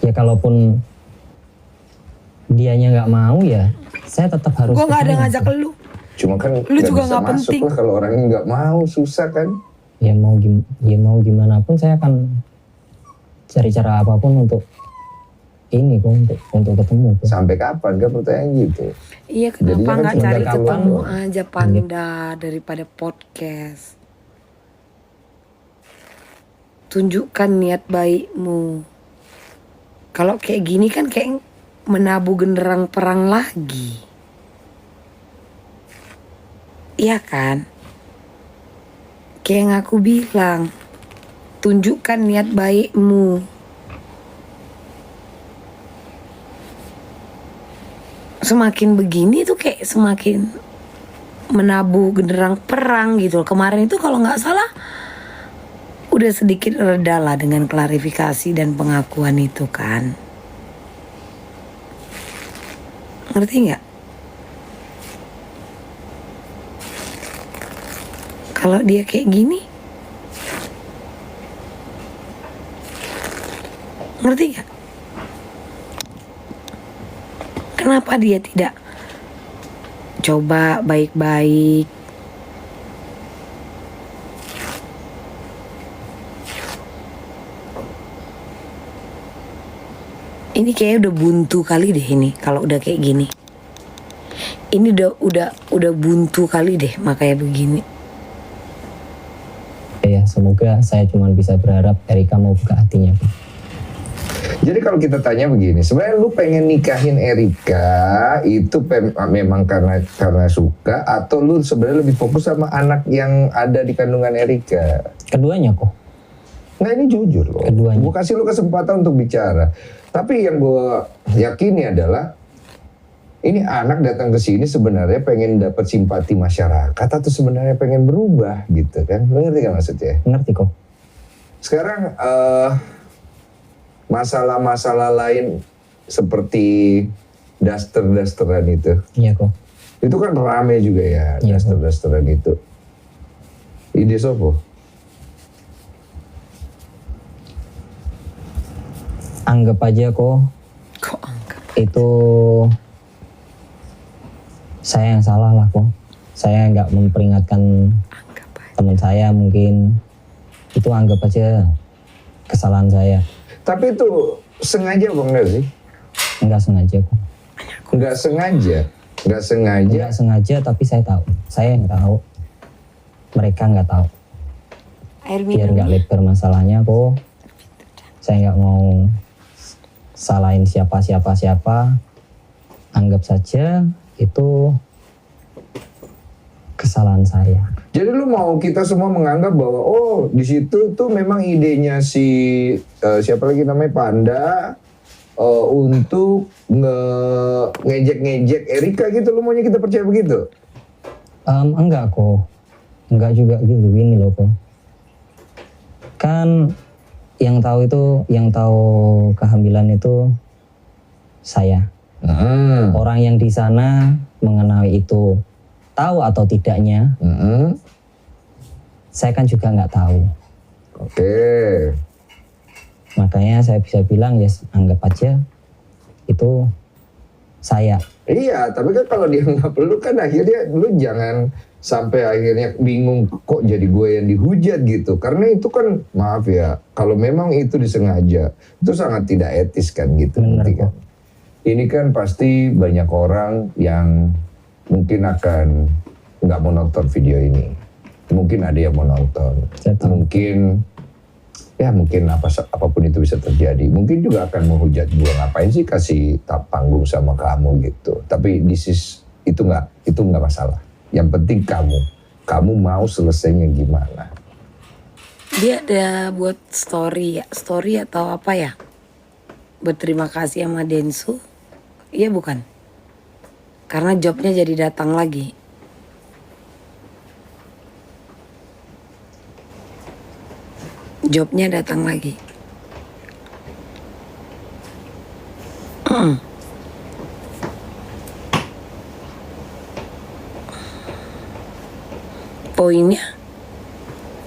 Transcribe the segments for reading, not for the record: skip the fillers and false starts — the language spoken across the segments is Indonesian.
Ya kalaupun dianya nggak mau ya saya tetap harus. Gue nggak ada ngajak lu. Cuma kan Lu juga bisa nggak masuk penting lah kalau orangnya nggak mau, susah kan? Ya mau gimana pun saya akan cari cara apapun untuk ini kok, untuk ketemu kok. Sampai kapan kan pertanyaan gitu? Iya, Jadinya kenapa kan nggak sampai cari kapan ketemu doang. aja Panda daripada podcast. Tunjukkan niat baikmu. Kalau kayak gini kan kayak menabuh genderang perang lagi. Iya kan? Kayak yang aku bilang, tunjukkan niat baikmu. Semakin begini tuh kayak semakin menabuh genderang perang gitu. Kemarin itu kalau nggak salah udah sedikit reda lah dengan klarifikasi dan pengakuan itu kan. Ngerti nggak? Kalau dia kayak gini, ngerti nggak? Kenapa dia tidak coba baik-baik? Ini kayaknya udah buntu kali deh ini kalau udah kayak gini. Ini udah buntu kali deh makanya begini. Ya semoga saya cuma bisa berharap Erika mau buka hatinya. Jadi kalau kita tanya begini, sebenarnya lu pengen nikahin Erika itu memang karena suka, atau lu sebenarnya lebih fokus sama anak yang ada di kandungan Erika? Keduanya kok. Nah ini jujur loh. Keduanya. Gue kasih lu kesempatan untuk bicara. Tapi yang gue yakini adalah ini anak datang ke sini sebenarnya pengen dapat simpati masyarakat atau sebenarnya pengen berubah gitu kan? Lu ngerti kan maksudnya? Ngerti kok. Sekarang masalah-masalah lain seperti daster-dasteran itu. Iya kok. Itu kan rame juga ya, Iya, daster-dasteran itu. Ide sopo? Anggap aja kok Kok anggap? itu saya yang salah lah kok. Saya nggak memperingatkan teman saya mungkin. Itu anggap aja kesalahan saya. Tapi itu sengaja apa enggak sih? Nggak sengaja kok. Enggak sengaja. Enggak sengaja. Nggak sengaja tapi saya tahu. Saya yang tahu. Mereka nggak tahu. Air Biar minum. nggak lebar masalahnya kok. Saya nggak mau salahin siapa. Anggap saja itu kesalahan saya. Jadi lu mau kita semua menganggap bahwa oh di situ tuh memang idenya si siapa lagi namanya Panda untuk ngejek-ngejek Erika gitu, lu maunya kita percaya begitu? Enggak kok. Enggak juga gitu, gini loh kok. Kan yang tahu kehamilan itu saya. Orang yang di sana mengenai itu tahu atau tidaknya, saya kan juga nggak tahu. Oke. Makanya saya bisa bilang ya anggap aja itu saya. Iya, tapi kan kalau dia nggak perlu kan akhirnya lu jangan sampai akhirnya bingung kok jadi gue yang dihujat gitu. Karena itu kan maaf ya, kalau memang itu disengaja itu sangat tidak etis kan gitu. Bener, nanti kan. Ini kan pasti banyak orang yang mungkin akan nggak mau nonton video ini. Mungkin ada yang mau nonton. Mungkin apapun itu bisa terjadi. Mungkin juga akan menghujat gue, ngapain sih kasih panggung sama kamu gitu. Tapi itu nggak masalah. Yang penting kamu mau selesainya gimana. Dia ada buat story atau apa ya? Berterima kasih sama Densu. Iya bukan? Karena jobnya jadi datang lagi. Jobnya datang lagi. Poinnya,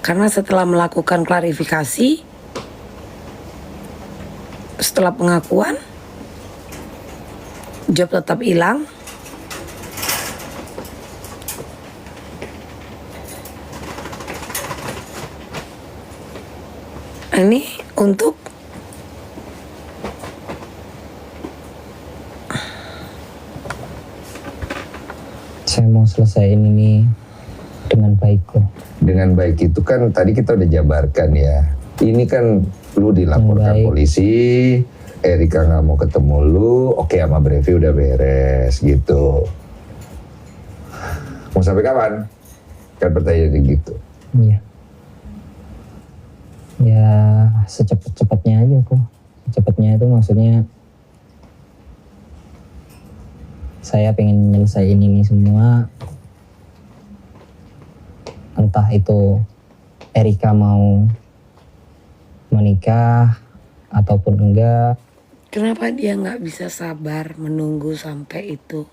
karena setelah melakukan klarifikasi, Setelah pengakuan, job tetap hilang. Ini untuk saya mau selesaiin ini dengan baik kok. Dengan baik itu kan tadi kita udah jabarkan ya. Ini kan lu dilaporkan Baik. polisi, Erika nggak mau ketemu lu, oke sama Brevi udah beres gitu. Mau sampai kapan? Kan pertanyaan gitu. Iya. Ya secepat-cepatnya aja kok. Cepatnya itu maksudnya saya pengen nyelesain ini semua. Entah itu Erika mau menikah ataupun enggak. kenapa dia nggak bisa sabar menunggu sampai itu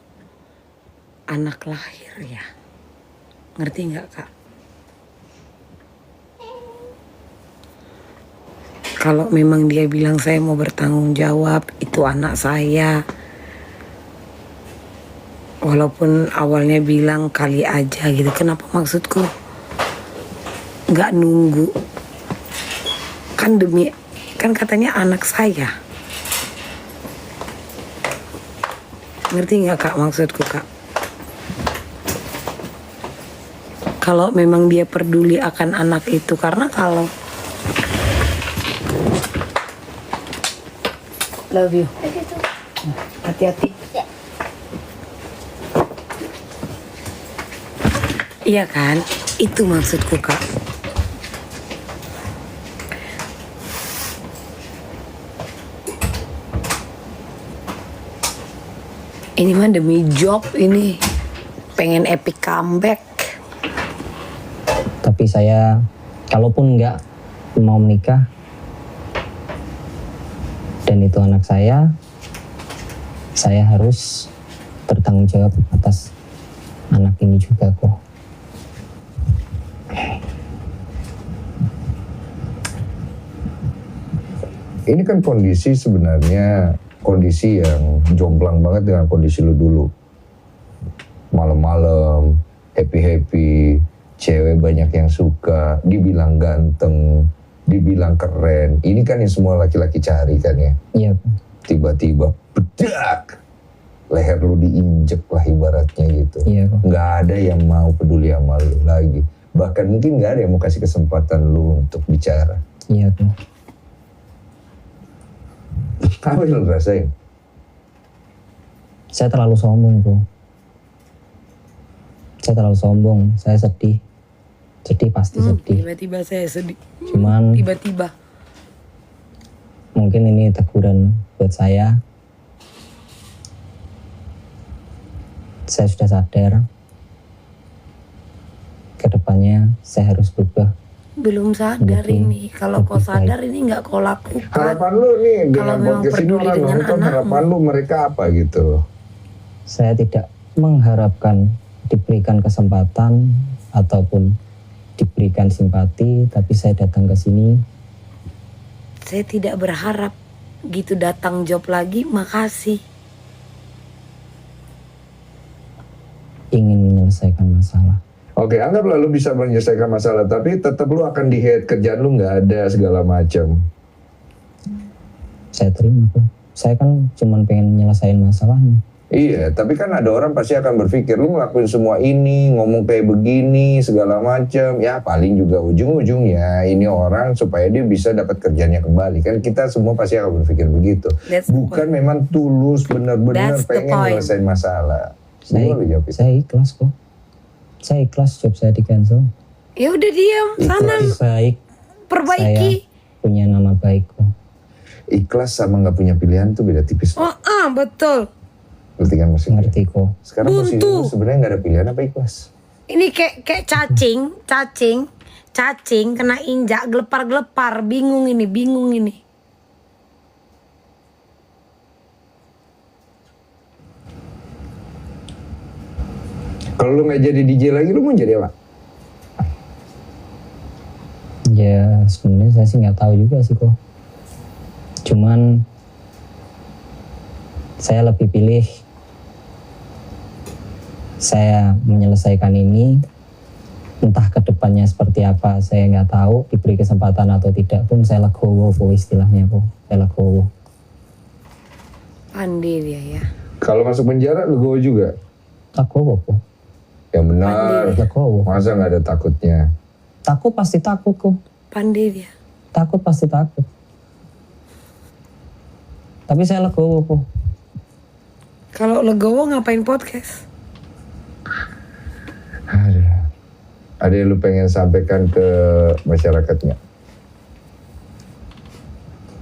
anak lahir ya? Ngerti nggak Kak? Kalau memang dia bilang saya mau bertanggung jawab, itu anak saya. Walaupun awalnya bilang kali aja gitu. Kenapa maksudku? Nggak nunggu. Kan katanya anak saya. Ngerti nggak Kak maksudku Kak? Kalau memang dia peduli akan anak itu, karena kalau love you. Hati-hati. Iya kan? Itu maksudku Kak. Ini mah demi job ini. Pengen epic comeback. Tapi saya kalaupun enggak mau menikah dan itu anak saya harus bertanggung jawab atas anak ini juga kok. Ini kan kondisi sebenarnya kondisi yang jomplang banget dengan kondisi lu dulu. Malam-malam, happy-happy, cewek banyak yang suka, dibilang ganteng, dibilang keren. Ini kan yang semua laki-laki cari kan ya. Iya kok. Tiba-tiba bedak, leher lu diinjek lah ibaratnya gitu. Iya kok. Nggak ada yang mau peduli sama lu lagi. Bahkan mungkin nggak ada yang mau kasih kesempatan lu untuk bicara. Iya kok. Apa yang lu rasain? Saya terlalu sombong kok. Saya terlalu sombong. Saya sedih. Sedih pasti sedih. Tiba-tiba saya sedih. Cuman Tiba-tiba. mungkin ini teguran buat saya. Saya sudah sadar. Kedepannya saya harus berubah. Belum sadar Lebih- ini. Kalau kau lebih sadar ini nggak kau lakukan. Harapan lu nih Kalau dengan memang podcast ini peduli orang dengan nonton, anakmu. harapan lu mereka apa gitu? Saya tidak mengharapkan diberikan kesempatan ataupun diberikan simpati, tapi saya datang ke sini Saya tidak berharap gitu datang job lagi. Makasih. ingin menyelesaikan masalah. Oke, anggaplah lu bisa menyelesaikan masalah, tapi tetap lu akan di-head, kerjaan lu nggak ada segala macam. Saya terima kok. Saya kan cuma pengen nyelesain masalahnya. Iya, tapi kan ada orang pasti akan berpikir, lu ngelakuin semua ini, ngomong kayak begini, segala macam. Ya paling juga ujung-ujungnya ini orang supaya dia bisa dapat kerjanya kembali. Kan kita semua pasti akan berpikir begitu. That's the Bukan point. memang tulus, benar-benar That's the pengen point. nyelesain masalah. Saya, Gimana lu jawab itu? saya ikhlas kok. Saya ikhlas job saya di cancel. Ya udah diam sana, Baik, perbaiki. saya punya nama baik kok. Ikhlas sama nggak punya pilihan tuh beda tipis. Betul. Ngerti kan maksudnya? Ngerti kok. Sekarang posisi Buntu. lu sebenarnya nggak ada pilihan apa ikhlas? Ini kayak cacing kena injak gelepar-gelepar, bingung ini. Kalau lu nggak jadi DJ lagi, lu mau jadi apa? Ya sebenarnya saya sih nggak tahu juga sih kok. Cuman Saya lebih pilih saya menyelesaikan ini, entah kedepannya seperti apa saya nggak tahu, diberi kesempatan atau tidak pun saya legowo istilahnya kok, saya legowo. Pandai dia ya. Kalau masuk penjara legowo juga? Legowo kok. Yang benar. Legowo. Masa nggak ada takutnya? Takut pasti takut kok. Pandai dia. Takut pasti takut. Tapi saya legowo kok. Kalau legowo ngapain podcast? Ada yang lu pengen sampaikan ke masyarakatnya?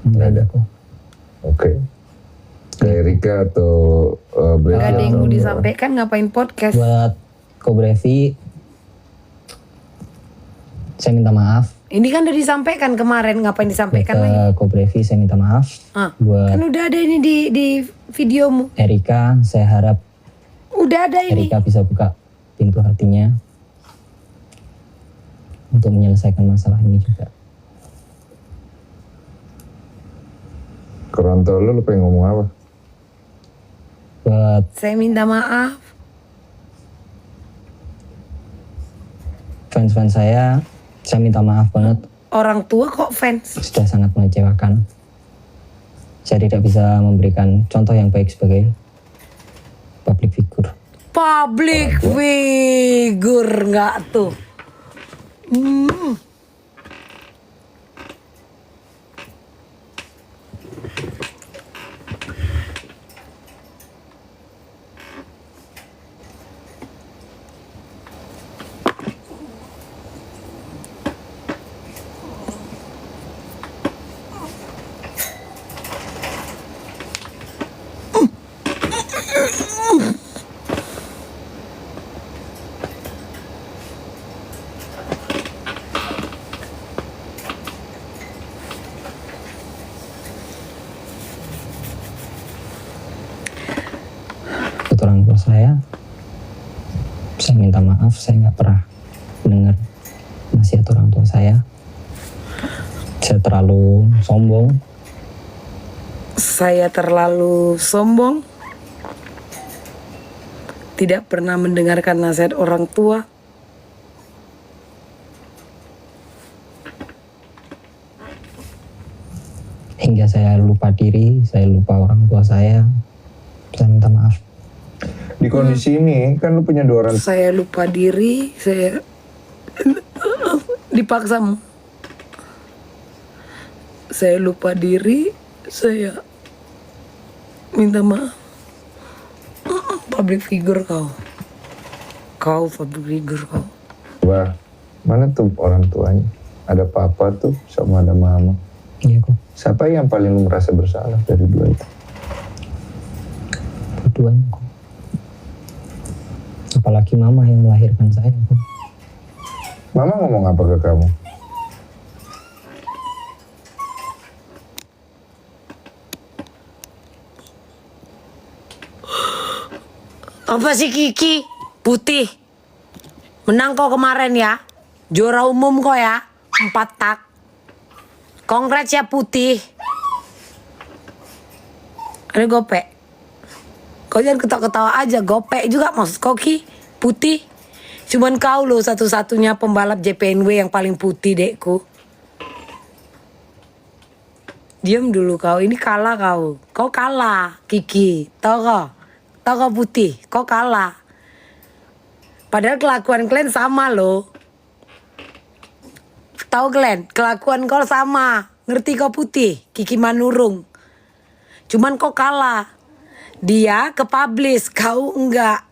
Nggak ada. kok. Oke. Ke Erika atau Gak ada yang mau atau- disampaikan, ngapain podcast? Buat Kobrevi, saya minta maaf. Ini kan udah disampaikan kemarin, ngapain Buat disampaikan lagi? Kobrevi saya minta maaf. Ah, Buat kan udah ada ini di videomu. Erika, saya harap Udah ada ini. Erika bisa buka pintu hatinya untuk menyelesaikan masalah ini juga. Ke orang tua lu pengen ngomong apa? Buat Saya minta maaf. fans-fans saya minta maaf banget. Orang tua kok fans? Sudah sangat mengecewakan. Saya tidak bisa memberikan contoh yang baik sebagai public figure. Public figure nggak tuh? Buat orang tua saya minta maaf, saya nggak pernah dengar nasihat orang tua saya. Saya terlalu sombong. Saya terlalu sombong. Tidak pernah mendengarkan nasihat orang tua. Hingga saya lupa diri, saya lupa orang tua saya. Saya minta maaf. Di kondisi ini kan lu punya 2 orang. Saya lupa diri. Saya dipaksa. Saya lupa diri. Saya minta maaf. Public figure kau. Kau public figure kau. Wah, mana tuh orang tuanya? Ada papa tuh sama ada mama. Iya kok, Siapa yang paling lu merasa bersalah dari 2 itu? keduanya kok. Apalagi mama yang melahirkan saya kok. Mama ngomong apa ke kamu? Apa sih Kiki? Putih. Menang kau kemarin ya. Juara umum kau ya. 4 tak. Congrats ya Putih. Ada gopek. Kau jangan ketawa-ketawa aja. Gopek juga maksud kau Ki. Putih. Cuman kau loh satu-satunya pembalap JPNW yang paling putih dekku. Diam dulu kau. Ini kalah kau. Kau kalah Kiki. Tahu kau? Tahu kau Putih? Kau kalah. Padahal kelakuan kalian sama loh. Tahu Glenn, kelakuan kau sama. Ngerti kau Putih? Kiki Manurung. Cuman kau kalah. Dia ke publish, kau enggak.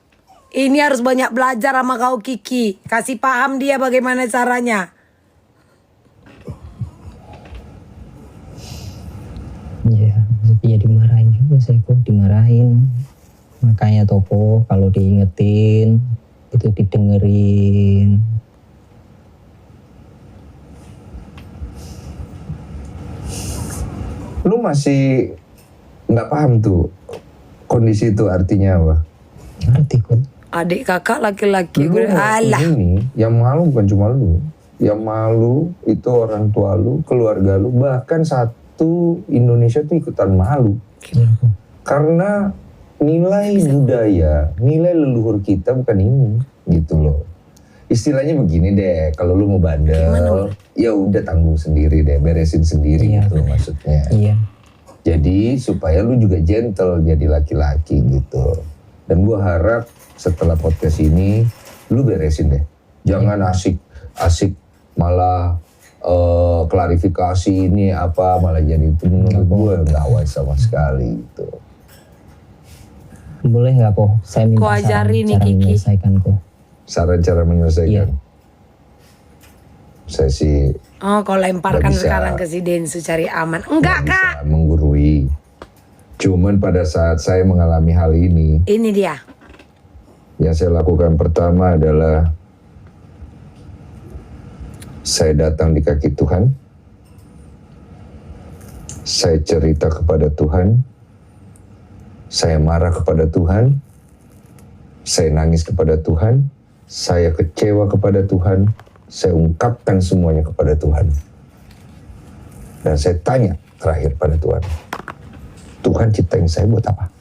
Ini harus banyak belajar sama kau Kiki. Kasih paham dia bagaimana caranya. Iya, ya dimarahin juga saya kok, dimarahin. Makanya Topo kalau diingetin itu didengerin. Lu masih nggak paham tuh kondisi itu artinya apa? Ngerti kok. Adik kakak laki-laki. Lu Alah. ini yang malu bukan cuma lu, yang malu itu orang tua lu, keluarga lu, bahkan satu Indonesia tuh ikutan malu. Iya kok. Karena nilai budaya, nilai leluhur kita bukan ini, gitu loh. Istilahnya begini deh, kalau lu mau bandel, ya udah tanggung sendiri deh, beresin sendiri Iya, gitu maksudnya. Iya. Jadi supaya lu juga gentle jadi laki-laki gitu. Dan gua harap setelah podcast ini lu beresin deh. Jangan asik malah klarifikasi ini apa malah jadi itu menurut gua nggak wise sama sekali gitu. Boleh nggak kok? Saya minta Kok ajari nih, cara Kiki. menyelesaikan kok. Saran cara menyelesaikan. Iya. Saya sih Oh, kau lemparkan Nggak bisa. sekarang ke si Densu cari aman. Enggak, nggak Kak. bisa menggurui. Cuman pada saat saya mengalami hal ini, Ini dia. yang saya lakukan pertama adalah saya datang di kaki Tuhan. Saya cerita kepada Tuhan. Saya marah kepada Tuhan. Saya nangis kepada Tuhan. Saya kecewa kepada Tuhan. Saya ungkapkan semuanya kepada Tuhan. Dan saya tanya terakhir pada Tuhan. Tuhan ciptain saya buat apa?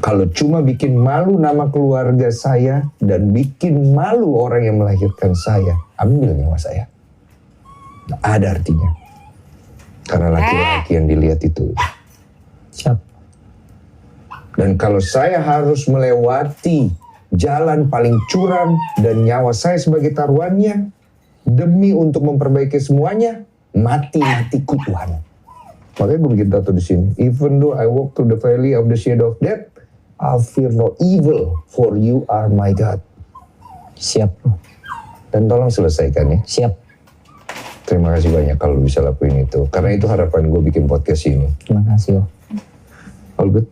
Kalau cuma bikin malu nama keluarga saya dan bikin malu orang yang melahirkan saya, ambil nyawa saya. Nggak ada artinya. Karena laki-laki yang dilihat itu. Siap. Dan kalau saya harus melewati jalan paling curam dan nyawa saya sebagai taruhannya, demi untuk memperbaiki semuanya, mati-matiku Tuhan. Makanya gue bikin tato di sini. Even though I walk through the valley of the shadow of death, I fear no evil, for you are my God. Siap bro. Dan tolong selesaikan ya. Siap. Terima kasih banyak kalau bisa lakuin itu. Karena itu harapan gue bikin podcast ini. Terima kasih kok. All good?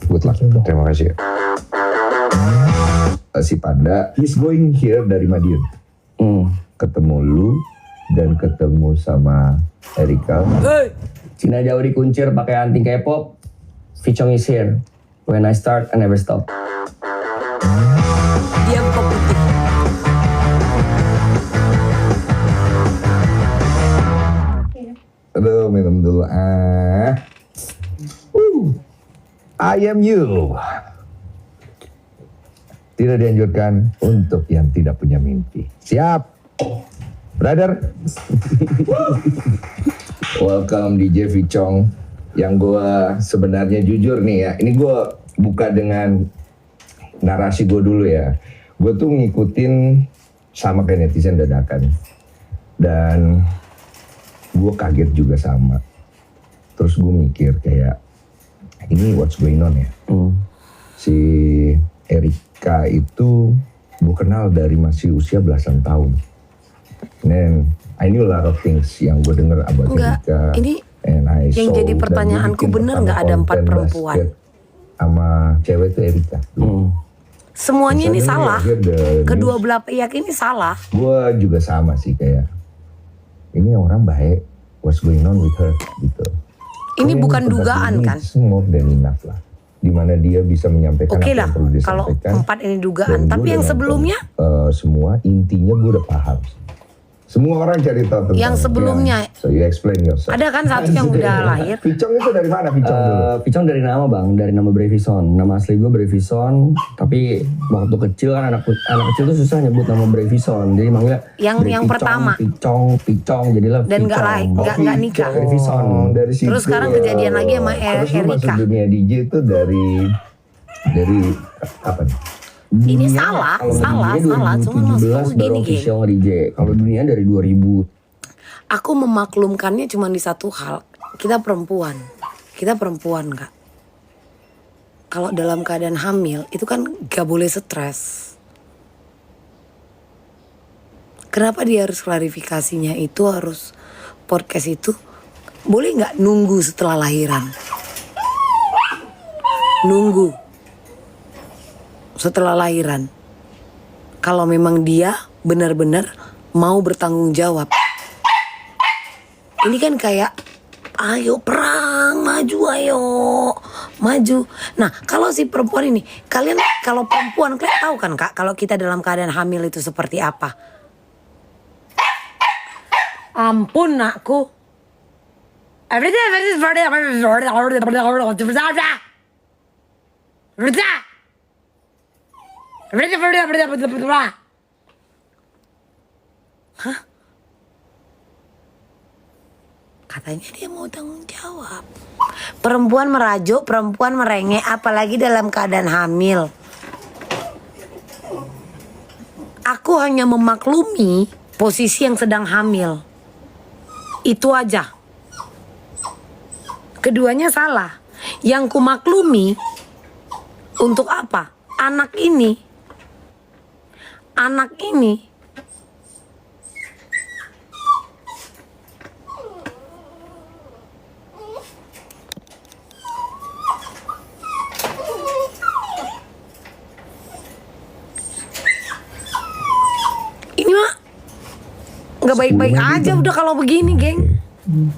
Good luck. Terima kasih ya. Si Panda, he's going here dari Madiun. Ketemu lu dan ketemu sama Erika. Cina jauh dikuncir pakai anti K-pop. Vichong is here. When I start, I never stop. Diam kau putih. Aduh, minum dulu. I am you. Tidak dianjurkan untuk yang tidak punya mimpi. Siap, brother. Welcome DJ Vichong. Yang gue sebenarnya jujur nih ya. Ini gue buka dengan narasi gue dulu ya. Gue tuh ngikutin sama kayak netizen dadakan. Dan gue kaget juga sama. Terus gue mikir kayak, ini what's going on ya. Si Erika itu gue kenal dari masih usia belasan tahun. And I knew a lot of things yang gue denger about Enggak, Erika. ini And I yang saw, jadi dan pertanyaanku, dia bikin bener pertama nggak ada 4 konten perempuan? basket sama cewek itu Erika. Semuanya ini salah. Kedua Kedua belah pihak ini salah. gue juga sama sih kayak, ini orang baik, what's going on with her gitu. Ini Kayaknya bukan tempat dugaan ini kan? it's more than enough lah. Dimana dia bisa menyampaikan Oke apa lah, yang perlu kalau disampaikan. 4 ini dugaan. Dan Tapi gue yang udah sebelumnya, nonton, semua intinya gue udah paham. Semua orang cari tahu tentang Yang sebelumnya. So you explain yourself. ada kan satu yang udah lahir. Vicong itu dari mana Vicong dulu? Vichong dari nama bang, dari nama Brevison. Nama asli gue Brevison, tapi waktu kecil kan anak kecil tuh susah nyebut nama Brevison. Jadi manggilnya Yang pertama. Picong, jadilah Dan nggak Vichong. lain, nggak nikah. Brevison. Dari situ. Terus sekarang kejadian lagi sama Terus lu masuk Erika. dunia DJ itu dari apa nih? Ini Dunia, salah, kalau salah. dunia Cuma maksud 2017 aku baru gini, geng. official nge-DJ. Kalau dunia dari 2000. Aku memaklumkannya cuma di satu hal. Kita perempuan Kak. Kalau dalam keadaan hamil itu kan gak boleh stres. Kenapa dia harus klarifikasinya itu, harus podcast itu? Boleh gak nunggu setelah lahiran? Nunggu setelah lahiran. Kalau memang dia benar-benar mau bertanggung jawab. Ini kan kayak, ayo perang, maju ayo, maju. Nah kalau si perempuan ini, kalian kalau perempuan kalian tahu kan Kak, kalau kita dalam keadaan hamil itu seperti apa? Ampun nakku. Hah? Katanya dia mau tanggung jawab. Perempuan merajuk, perempuan merengek, apalagi dalam keadaan hamil. Aku hanya memaklumi posisi yang sedang hamil. Itu aja. Keduanya salah. Yang ku maklumi untuk apa? Anak ini mah nggak baik-baik aja udah kalau begini, geng.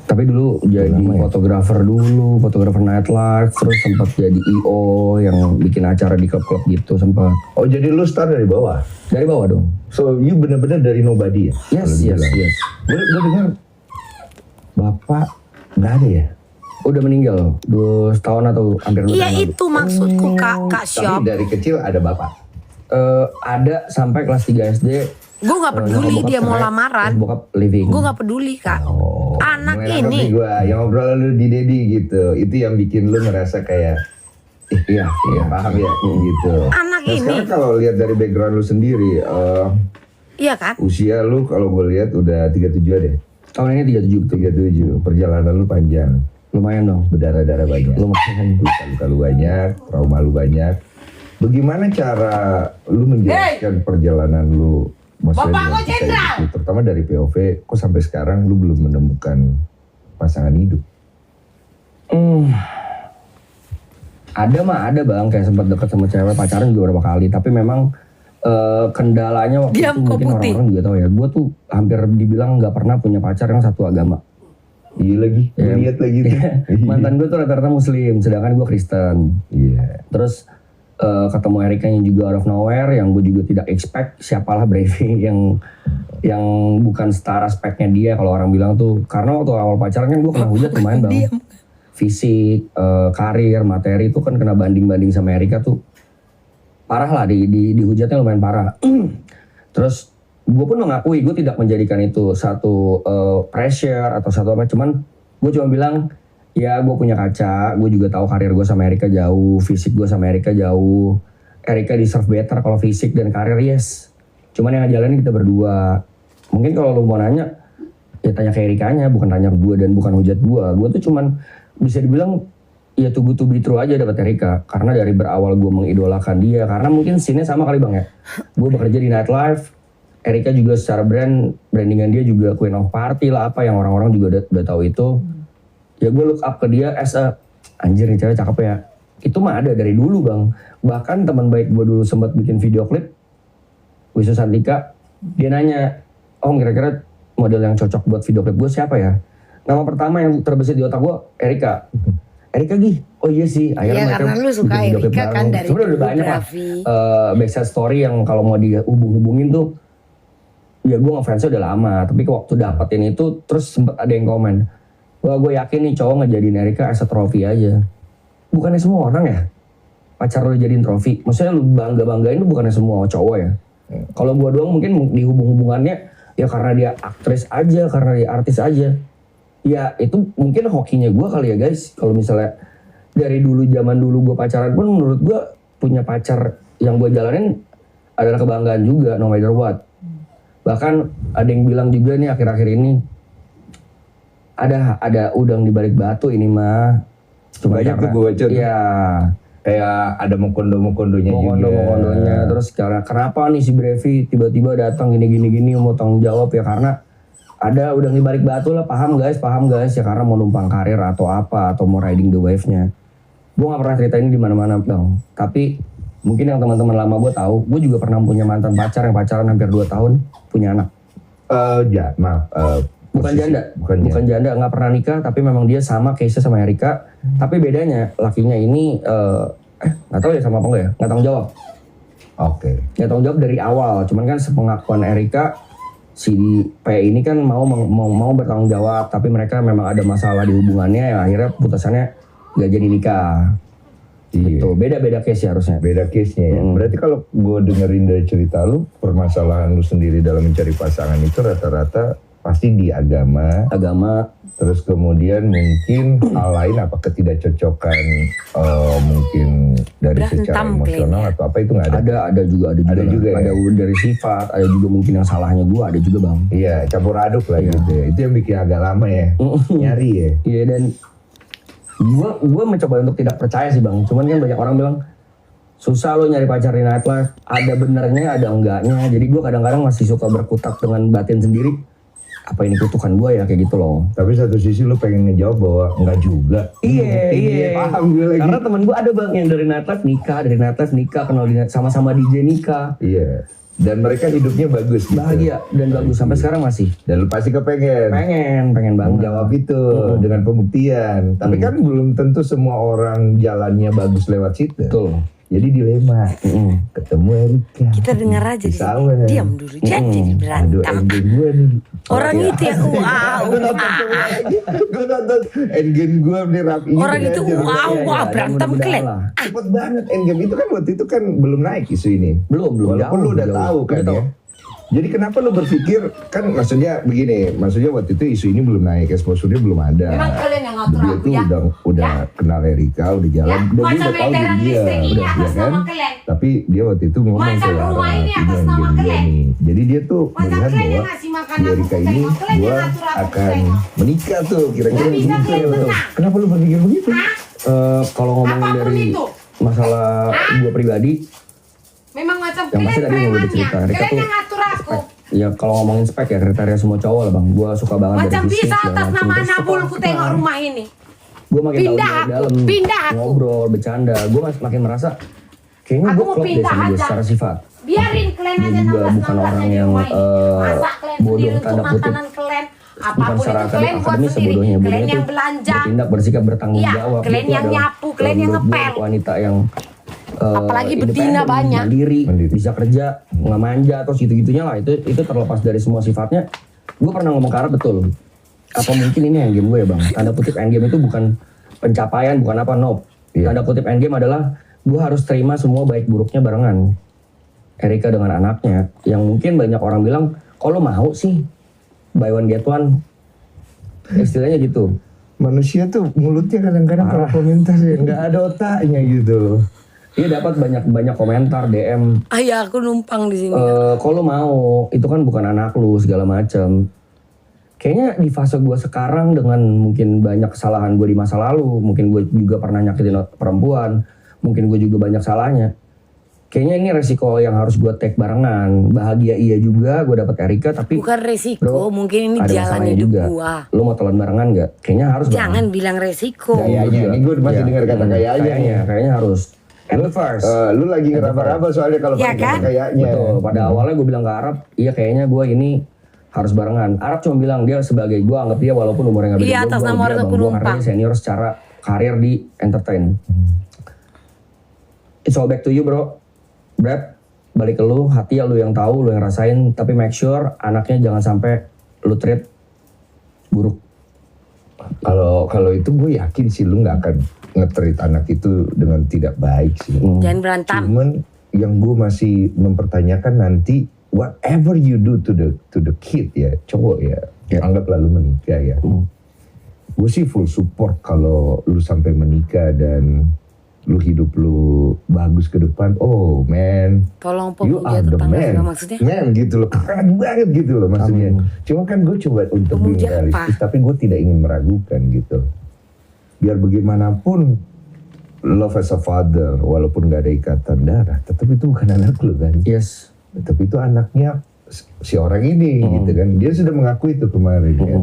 Tapi dulu jadi fotografer dulu, fotografer nightlife, terus sempat jadi IO yang bikin acara di klub-klub gitu sempat. Oh jadi lu start dari bawah? Dari bawah dong. So you bener-bener dari nobody ya? Yes. Gue dengar bapak nggak ada ya? Udah meninggal 2 tahun atau hampir 2 tahun. Iya itu maksudku Kak Syop. Tapi dari kecil ada bapak? Ada sampai kelas 3 SD. Gue nggak peduli dia mau lamaran. Bokap living. Gue nggak peduli Kak. Oh, Anak mulai nangkep ini. nih gua, yang ngobrol lu di Dedi gitu, itu yang bikin lu ngerasa kayak, iya paham ya, gitu. Anak Nah, ini. sekarang kalau lihat dari background lu sendiri, Iya kan? usia lu kalau gue lihat udah 37 deh. Tahun ini 37 betul. 37, perjalanan lu panjang, Lumayan dong. berdarah-darah banyak, Lumayan. luka-luka lu banyak, trauma lu banyak. Bagaimana cara lu menjelaskan perjalanan lu? Maksudnya dengan kita itu, terutama dari POV, kok sampai sekarang lu belum menemukan pasangan hidup? Ada bang, kayak sempat deket sama cewek, pacaran juga beberapa kali. Tapi memang kendalanya waktu Diam, itu kok mungkin putih. orang-orang juga tahu ya. Gue tuh hampir dibilang nggak pernah punya pacar yang satu agama. Iya lagi, Iya. lihat lagi tuh. Mantan gue tuh rata-rata Muslim, sedangkan gue Kristen. Iya. Terus ketemu Erika yang juga out of nowhere, yang gue juga tidak expect siapalah Brevi yang bukan setara speknya dia kalau orang bilang tuh. Karena waktu awal pacaran kan gue kena hujat lumayan bang. Diam. Fisik, karir, materi tuh kan kena banding-banding sama Erika tuh parah lah, dihujatnya lumayan parah. Terus gue pun mengakui gue tidak menjadikan itu satu pressure atau satu apa, cuman gue cuma bilang ya gue punya kaca, gue juga tahu karir gue sama Erika jauh, fisik gue sama Erika jauh. Erika deserve better kalau fisik dan karir, yes. Cuman yang ngejalanin kita berdua. Mungkin kalau lu mau nanya, ya tanya ke Erikanya, bukan tanya ke gue dan bukan hujat gue. Gue tuh cuman bisa dibilang ya too good to be true aja dapat Erika. Karena dari berawal gue mengidolakan dia, karena mungkin scene-nya sama kali bang ya. Gue bekerja di nightlife, Erika juga secara brandingan dia juga queen of party lah apa yang orang-orang juga udah tahu itu. Ya gue look up ke dia as a anjir nih cewek cakep ya. Itu mah ada dari dulu bang. Bahkan teman baik gue dulu sempat bikin video klip, Wisnu Santika, dia nanya, Om kira-kira model yang cocok buat video klip gue siapa ya? Nama pertama yang terbesit di otak gue, Erika. Erika Gih, oh iya sih. Akhirnya Iya, mereka karena lu suka bikin video klip Erika kan bareng. dari Sebenarnya udah banyak lah biografi. backside story yang kalau mau dihubung-hubungin tuh, ya gue ngefansnya udah lama. Tapi waktu dapetin itu, terus sempet ada yang komen, wah gue yakin nih cowok ngejadiin Erika as a trophy aja. Bukannya semua orang ya pacar lo jadiin trofi. Maksudnya lu bangga-banggain itu bukannya semua cowok ya. Kalau gue doang mungkin dihubung-hubungannya ya karena dia aktris aja, karena dia artis aja. Ya itu mungkin hokinya gue kali ya guys. Kalau misalnya dari dulu zaman dulu gue pacaran pun menurut gue punya pacar yang gue jalanin adalah kebanggaan juga no matter what. Bahkan ada yang bilang juga nih akhir-akhir ini ada udang di balik batu ini mah. Cuma Banyak tuh gue baca tuh. Iya. Kayak ada mokondo-mokondonya juga. Mokondo-mokondonya. Terus kenapa nih si Brevi tiba-tiba datang gini mau tanggung jawab ya karena ada udang di balik batu lah, paham guys ya karena mau numpang karir atau apa atau mau riding the wave-nya. Gue gak pernah cerita ini di mana-mana bang. Tapi mungkin yang teman-teman lama gue tahu, gue juga pernah punya mantan pacar yang pacaran hampir 2 tahun punya anak. Maaf. Bukan janda, Bukan janda, nggak pernah nikah, tapi memang dia sama case-nya sama Erika. Tapi bedanya lakinya ini nggak tahu ya sama apa enggak ya, nggak tanggung jawab. Oke. Nggak tanggung jawab dari awal. Cuman kan sepengakuan Erika, si P ini kan mau bertanggung jawab, tapi mereka memang ada masalah di hubungannya, ya akhirnya putusannya gak jadi nikah. Iya. Gitu, beda-beda case ya harusnya. Beda case-nya ya. Berarti kalau gue dengerin dari cerita lu, permasalahan lu sendiri dalam mencari pasangan itu rata-rata pasti di agama, terus kemudian mungkin hal lain apa ketidakcocokan mungkin dari secara Berantem emosional kayaknya. atau apa itu nggak ada. Ada juga juga ya? ada dari sifat, ada juga mungkin yang salahnya gua, ada juga bang. Iya, campur aduk lah gitu ya. Itu yang bikin agak lama ya. Nyari ya. Iya, dan gua mencoba untuk tidak percaya sih bang. Cuman kan banyak orang bilang susah lo nyari pacar di nightlife. Ada benernya, ada enggaknya. Jadi gua kadang-kadang masih suka berkutat dengan batin sendiri. Apa ini kutukan gua ya, kayak gitu loh. Tapi satu sisi lu pengen ngejawab bahwa enggak juga. Iya. Paham gue lagi. Karena temen gua ada bang yang dari nightlife nikah, kenal di sama-sama DJ nikah. Iya. Dan mereka hidupnya bagus gitu. Bahagia dan bagus sampai sekarang masih. Dan lu pasti kepengen. Pengen banget. Menjawab itu dengan pembuktian. Tapi kan belum tentu semua orang jalannya bagus lewat situ. Betul. Jadi dilema. Ketemu Erika. Kita dengar aja di sini. Sawer. Diam dulu. Jadi Aduh, berantem. engine gue nih. Orang itu ya wow. Gue nonton engine gue nih rapi. Orang itu wow Iya, berantem mudah-mudahan kalian. lah. Cepet banget endgame itu kan waktu itu kan belum naik isu ini. Belum Walaupun jauh, lu udah jauh. tahu kan Udah tahu. ya. Jadi kenapa lu berpikir kan maksudnya begini, maksudnya waktu itu isu ini belum naik, exposure-nya belum ada. Memang kalian yang ngatur Dia aku tuh ya? udah kenal Erika, udah jalan, Ya, dan dia macam udah tahu meteran diri dia, listrik ini udah atas ya kan. nama kalian. Tapi dia waktu itu ngomong Macam ke rumah Lara, ini atas nama dia kalian. nih. Jadi dia tuh Macam melihat kalian yang bahwa ngasih makan di aku Erika ke ini tengok, kalian yang gua ngatur aku ke akan tengok. menikah tuh kira-kira Nggak bisa begitu. kalian tenang. Kenapa lu berpikir begitu? Kalau ngomongin Apapun dari itu. masalah gua pribadi, Memang macam Yang pasti kalian tadi yang udah premannya. cerita, Rika Kalian tuh yang ngatur aku. ya kalau ngomongin spek ya kriteria semua cowok lah bang. Gua suka banget Macam dari fisik bisa segala atas macam. nama Terus Nabul suka- ku tengok rumah ini. Gue makin tahu Pindah dari aku, dalam, pindah aku. ngobrol, bercanda, gue makin merasa kayaknya Aku gue mau klop deh pindah sama dia aja. secara sifat. Biarin kalian Dia aja juga 16 bukan orang yang masak kalian bodoh, sendiri untuk tanda kutip. makanan kalian. Bukan Apapun secara itu kalian buat akademis sendiri. sebodohnya, Kalian bodohnya yang tuh belanja. bertindak bersikap bertanggung Iya, jawab. kalian Dia tuh yang adalah, nyapu, kalian yang menurut gue, ngepel. wanita yang Apalagi betina independen, banyak. mandiri, Mandiri. bisa kerja, nggak manja, terus gitu-gitunya lah. Itu terlepas dari semua sifatnya. Gue pernah ngomong ke Arab betul. Apa mungkin ini endgame gue ya bang? Tanda kutip endgame itu bukan pencapaian, bukan apa, no. Iya. Tanda kutip endgame adalah gue harus terima semua baik buruknya barengan. Erika dengan anaknya, yang mungkin banyak orang bilang, kok lo mau sih buy one get one? Istilahnya gitu. Manusia tuh mulutnya kadang-kadang kalau komentar ya nggak ada otaknya gitu. Dia dapat banyak komentar, DM, Ayah aku numpang di sini. kok lo mau, itu kan bukan anak lu, segala macam. Kayaknya di fase gue sekarang dengan mungkin banyak kesalahan gue di masa lalu, mungkin gue juga pernah nyakitin perempuan, mungkin gue juga banyak salahnya. Kayaknya ini resiko yang harus gue take barengan. Bahagia iya juga, gue dapet Erika, tapi Bukan resiko, Bro, mungkin ini ada jalan masalahnya hidup juga. gua. Lo mau telan barengan gak? Kayaknya harus Jangan barengan. bilang resiko. Kayaknya, ini gue masih dengar kata kayaknya. Kayaknya harus. At the first. Lu lagi ngeraba-raba soalnya kalau Ya pakai kan? kata kayaknya. Betul. Pada awalnya gue bilang ke Arab, iya kayaknya gue ini harus barengan. Arab cuma bilang dia sebagai gue anggap dia walaupun umurnya nggak beda. Iya, atas nama orang aku karena numpang. dia senior secara karir di entertain. It's all back to you bro. Brad, balik ke lu, hati ya lu yang tahu, lu yang rasain. Tapi make sure anaknya jangan sampai lu treat buruk. Kalau itu gue yakin sih lu nggak akan nge-treat anak itu dengan tidak baik sih. Jangan berantem. Cuman yang gue masih mempertanyakan nanti whatever you do to the kid ya cowok ya, anggap lalu menikah ya. Gue sih full support kalau lu sampai menikah dan lu hidup lu bagus ke depan. Oh man, Tolong you pemuja are the tetangga man, juga maksudnya. man gitu loh, keren banget gitu loh maksudnya. Cuma kan gue coba untuk being Pemuja realistis, apa? tapi gue tidak ingin meragukan gitu. Biar bagaimanapun, love as a father, walaupun gak ada ikatan darah, tetap itu bukan anak lu kan. Yes. Tapi itu anaknya si orang ini gitu kan. Dia sudah mengakui itu kemarin kan.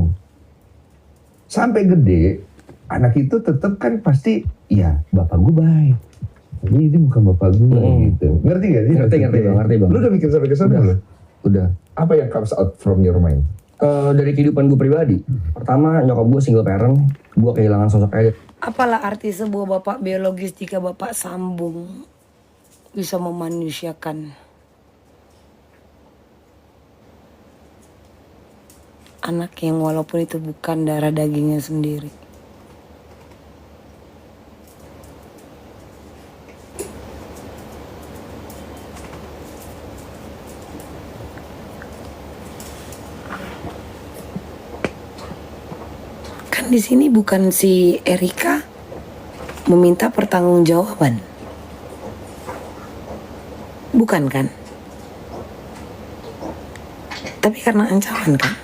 Sampai gede, anak itu tetap kan pasti, ya bapak gue baik. Tapi ini bukan bapak gue gitu. Ngerti gak sih? Ngerti maksudnya? bang. Lu udah mikir sampai ke sana belum? Udah. Apa yang comes out from your mind? Dari kehidupan gue pribadi, pertama nyokap gue single parent, gue kehilangan sosok ayah. Apalah arti sebuah bapak biologis jika bapak sambung bisa memanusiakan? anak yang walaupun itu bukan darah dagingnya sendiri. Kan di sini bukan si Erika meminta pertanggungjawaban. Bukan kan? Tapi karena ancaman kan?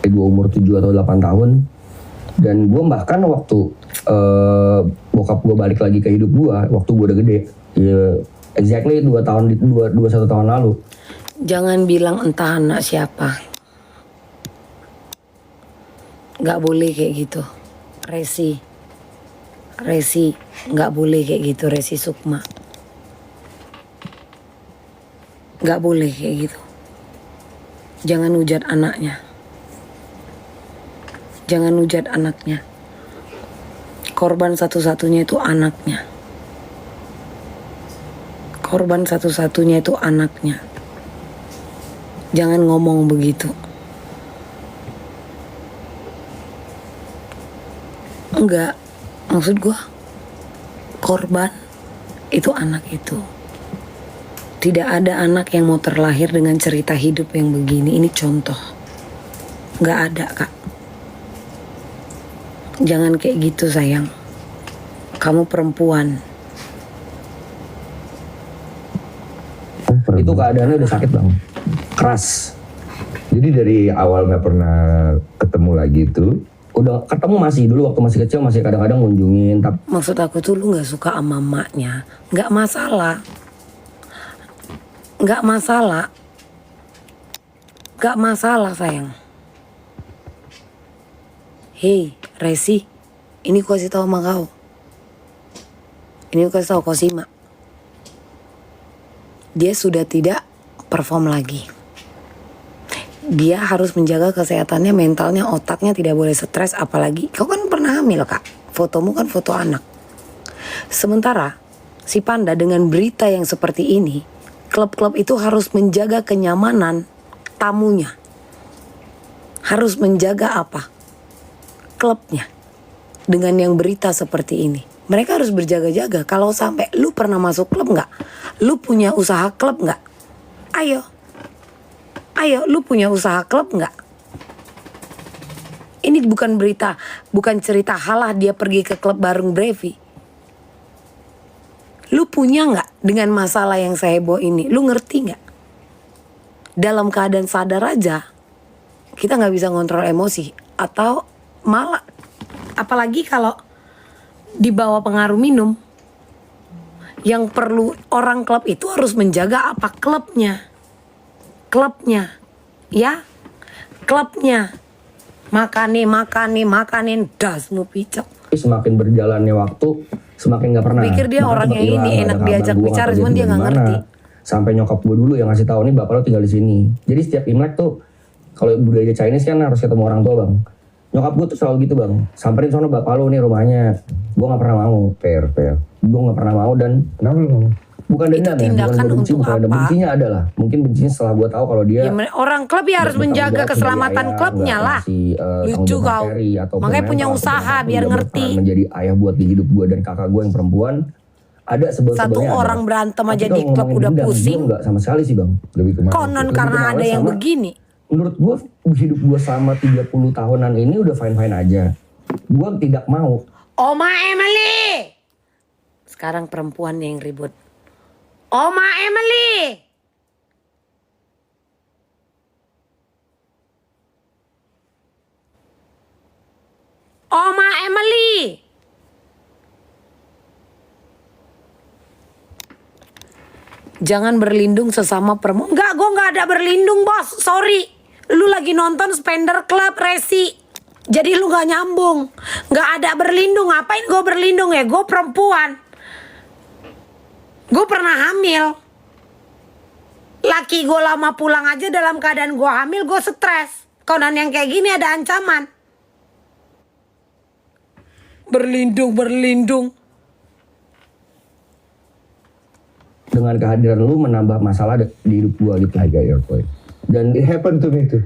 Gue umur 7 atau 8 tahun. Dan gue bahkan waktu bokap gue balik lagi ke hidup gue, waktu gue udah gede. Ya, exactly 1 tahun lalu. Jangan bilang entah anak siapa. Gak boleh kayak gitu. Resi, gak boleh kayak gitu. Resi Sukma, gak boleh kayak gitu. Jangan hujat anaknya. Jangan hujat anaknya. Korban satu-satunya itu anaknya. Korban satu-satunya itu anaknya. Jangan ngomong begitu. Enggak, maksud gue korban itu anak itu. Tidak ada anak yang mau terlahir dengan cerita hidup yang begini. Ini contoh. Enggak ada, Kak. Jangan kayak gitu, sayang. Kamu perempuan. Itu keadaannya udah sakit bang, keras. Jadi dari awal nggak pernah ketemu lagi tuh. Udah ketemu masih dulu waktu masih kecil, masih kadang-kadang ngunjungin. Tapi Maksud aku tuh lu gak suka sama emaknya. Gak masalah. Gak masalah. Gak masalah, sayang. Hei, Resi. Ini ku kasih tahu sama kau. Ini ku kasih tahu kau simak. Dia sudah tidak perform lagi. Dia harus menjaga kesehatannya, mentalnya, otaknya tidak boleh stres. Apalagi kau kan pernah hamil, Kak. Fotomu kan foto anak. Sementara si Panda dengan berita yang seperti ini, klub-klub itu harus menjaga kenyamanan tamunya. Harus menjaga apa? Klubnya. Dengan yang berita seperti ini. Mereka harus berjaga-jaga. Kalau sampai lu pernah masuk klub nggak? Lu punya usaha klub nggak? Ayo, lu punya usaha klub nggak? Ini bukan berita, bukan cerita halah dia pergi ke klub bareng Brevi. Lu punya nggak dengan masalah yang seheboh ini? Lu ngerti nggak? Dalam keadaan sadar aja, kita nggak bisa ngontrol emosi. Atau malah, apalagi kalau di bawah pengaruh minum. Yang perlu orang klub itu harus menjaga apa? Klubnya, ya, klubnya. Makanin, dasmu picok. semakin berjalannya waktu, semakin nggak pernah. Pikir dia Bahkan orangnya sempet ini hilang, enak ada kabar diajak gua bicara, nggak tahu cuman dia di nggak mana. ngerti. Sampai nyokap gue dulu yang ngasih tahu nih bapak lo tinggal di sini. Jadi setiap Imlek tuh, kalau budaya Chinese kan harus ketemu orang tua bang. Nyokap gue tuh selalu gitu bang, samperin sono bapak lo nih rumahnya. Gue nggak pernah mau. Fair. Gue nggak pernah mau dan Kenapa lu ngomong? bukan Itu dendam ya, bukan tindakan gue benci, untuk bukan ada apa? bencinya adalah. Mungkin bencinya setelah gue tahu kalau dia Ya, orang klub ya harus nggak menjaga bertanggung jawab keselamatan sebagai ayah, klubnya nggak lah. ngasih, tanggung Lucu jawab kau. materi ataupun Makanya punya mental, usaha ataupun biar dia ngerti. berperan menjadi ayah buat di hidup gue dan kakak gue yang perempuan. Ada sebel-sebelnya. Satu ada. orang berantem Tapi aja kalau di klub ngomongin udah dendam, pusing. gue nggak sama sekali sih bang. Lebih kemana? Konon Lebih karena ke ada males yang sama- begini. Menurut gue hidup gue selama 30 tahunan ini udah fine-fine aja. Gue tidak mau. Oma Emily. Sekarang perempuan yang ribut. Oma Emily. Oma Emily. Jangan berlindung sesama perempuan. Enggak, gue nggak ada berlindung, bos. Sorry. Lu lagi nonton Spender Club, Resi. Jadi lu gak nyambung. Gak ada berlindung. Ngapain gue berlindung ya? Gue perempuan. Gue pernah hamil. Laki gue lama pulang aja dalam keadaan gue hamil, gue stres. Konon yang kayak gini ada ancaman. Berlindung. Dengan kehadiran lu menambah masalah di hidup gue gitu. I got your point. Dan It happened to me tuh.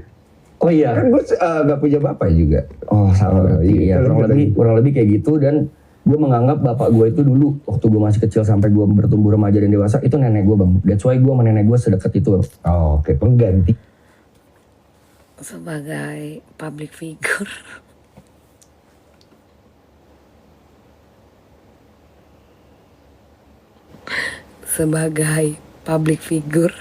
oh iya, Kan gue gak punya bapak juga. oh sama berarti iya, ya kurang lebih kayak gitu. Dan gue menganggap bapak gue itu dulu waktu gue masih kecil sampai gue bertumbuh remaja dan dewasa itu nenek gue bang. That's why gue sama nenek gue sedekat itu. Oh, oke, pengganti. Sebagai public figure. Sebagai public figure.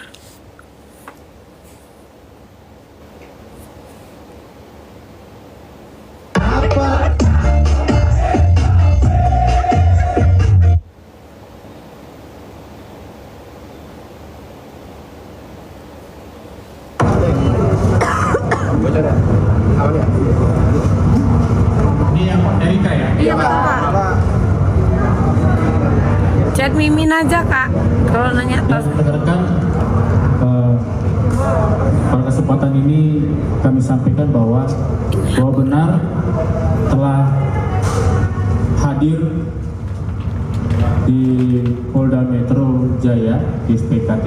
Ini yang Erika ya? Iya Pak. Chat Mimin aja Kak. Kalau nanya tas. Rekan-rekan, pada kesempatan ini kami sampaikan bahwa benar telah hadir di Polda Metro Jaya di SPKT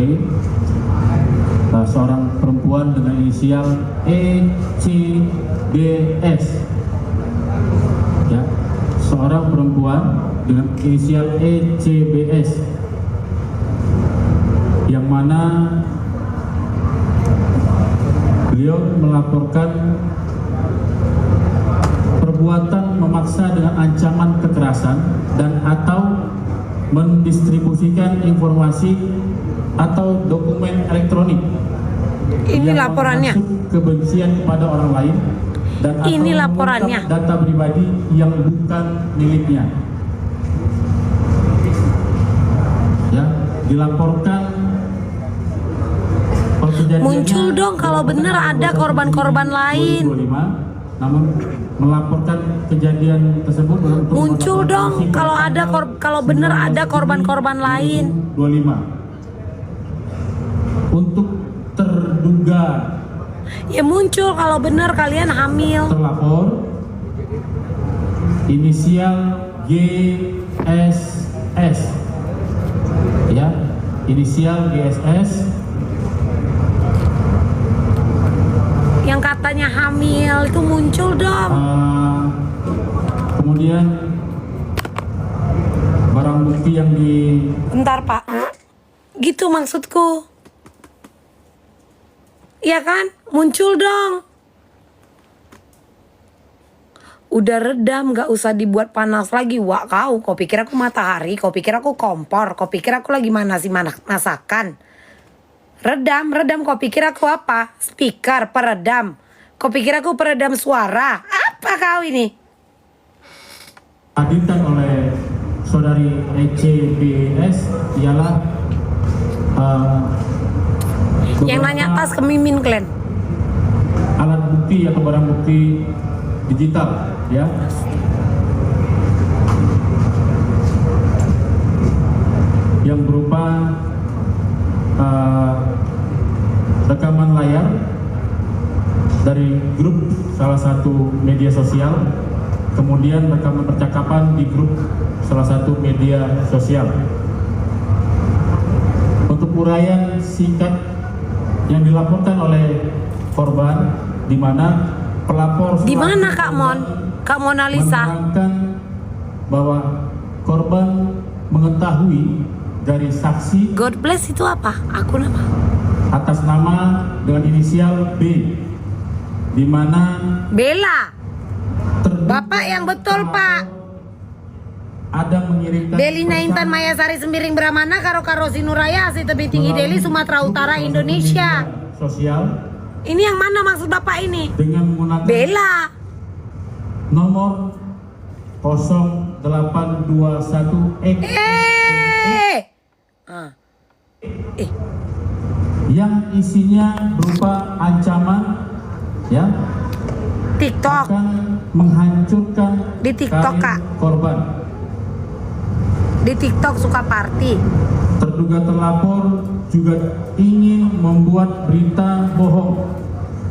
seorang perempuan dengan inisial ECBS, ya, seorang perempuan dengan inisial ECBS yang mana beliau melaporkan perbuatan memaksa dengan ancaman kekerasan dan atau mendistribusikan informasi atau dokumen elektronik Ini yang laporannya. mengandung kebencian kepada orang lain dan atau Ini laporannya. mengungkap data pribadi yang bukan miliknya. Ya, dilaporkan kejadiannya Muncul dong kalau bener ada korban-korban lain. 2025, namun melaporkan kejadian tersebut untuk Muncul dong kalau ada kalau bener ada korban-korban lain. 25 untuk terduga Ya muncul kalau bener kalian hamil. terlapor inisial GSS, ya, inisial GSS Yang katanya hamil itu muncul dong. kemudian barang bukti yang di Bentar Pak. Gitu maksudku. Iya kan? Muncul dong. Udah redam, gak usah dibuat panas lagi. Wah kau pikir aku matahari, kau pikir aku kompor, kau pikir aku lagi mana sih masakan. Redam, kau pikir aku apa? Speaker, peredam. Kau pikir aku peredam suara? Apa kau ini? hadirkan oleh saudari ECBS ialah Yang nanya tas ke Mimin Klen. alat bukti atau barang bukti digital, ya, yang berupa rekaman layar dari grup salah satu media sosial, kemudian rekaman percakapan di grup salah satu media sosial. Untuk uraian singkat yang dilaporkan oleh korban, di mana pelapor Di mana Kak Mon? Kak Mona Lisa? menerangkan bahwa korban mengetahui dari saksi God bless itu apa? Akun apa? atas nama dengan inisial B, di mana Bella. terduga Bapak yang betul Pak. ada mengirimkan Delina Intan pesan Mayasari Sembiring Brahmana Karo Karo Sinuraya Asli Tebing Tinggi Deli Sumatera Utara Indonesia. sosial Ini yang mana maksud Bapak ini? dengan menggunakan Bella. nomor 0821X yang isinya berupa ancaman, ya, TikTok. akan menghancurkan Di TikTok, karir Kak. korban. Di TikTok suka party. Terduga terlapor juga ingin membuat berita bohong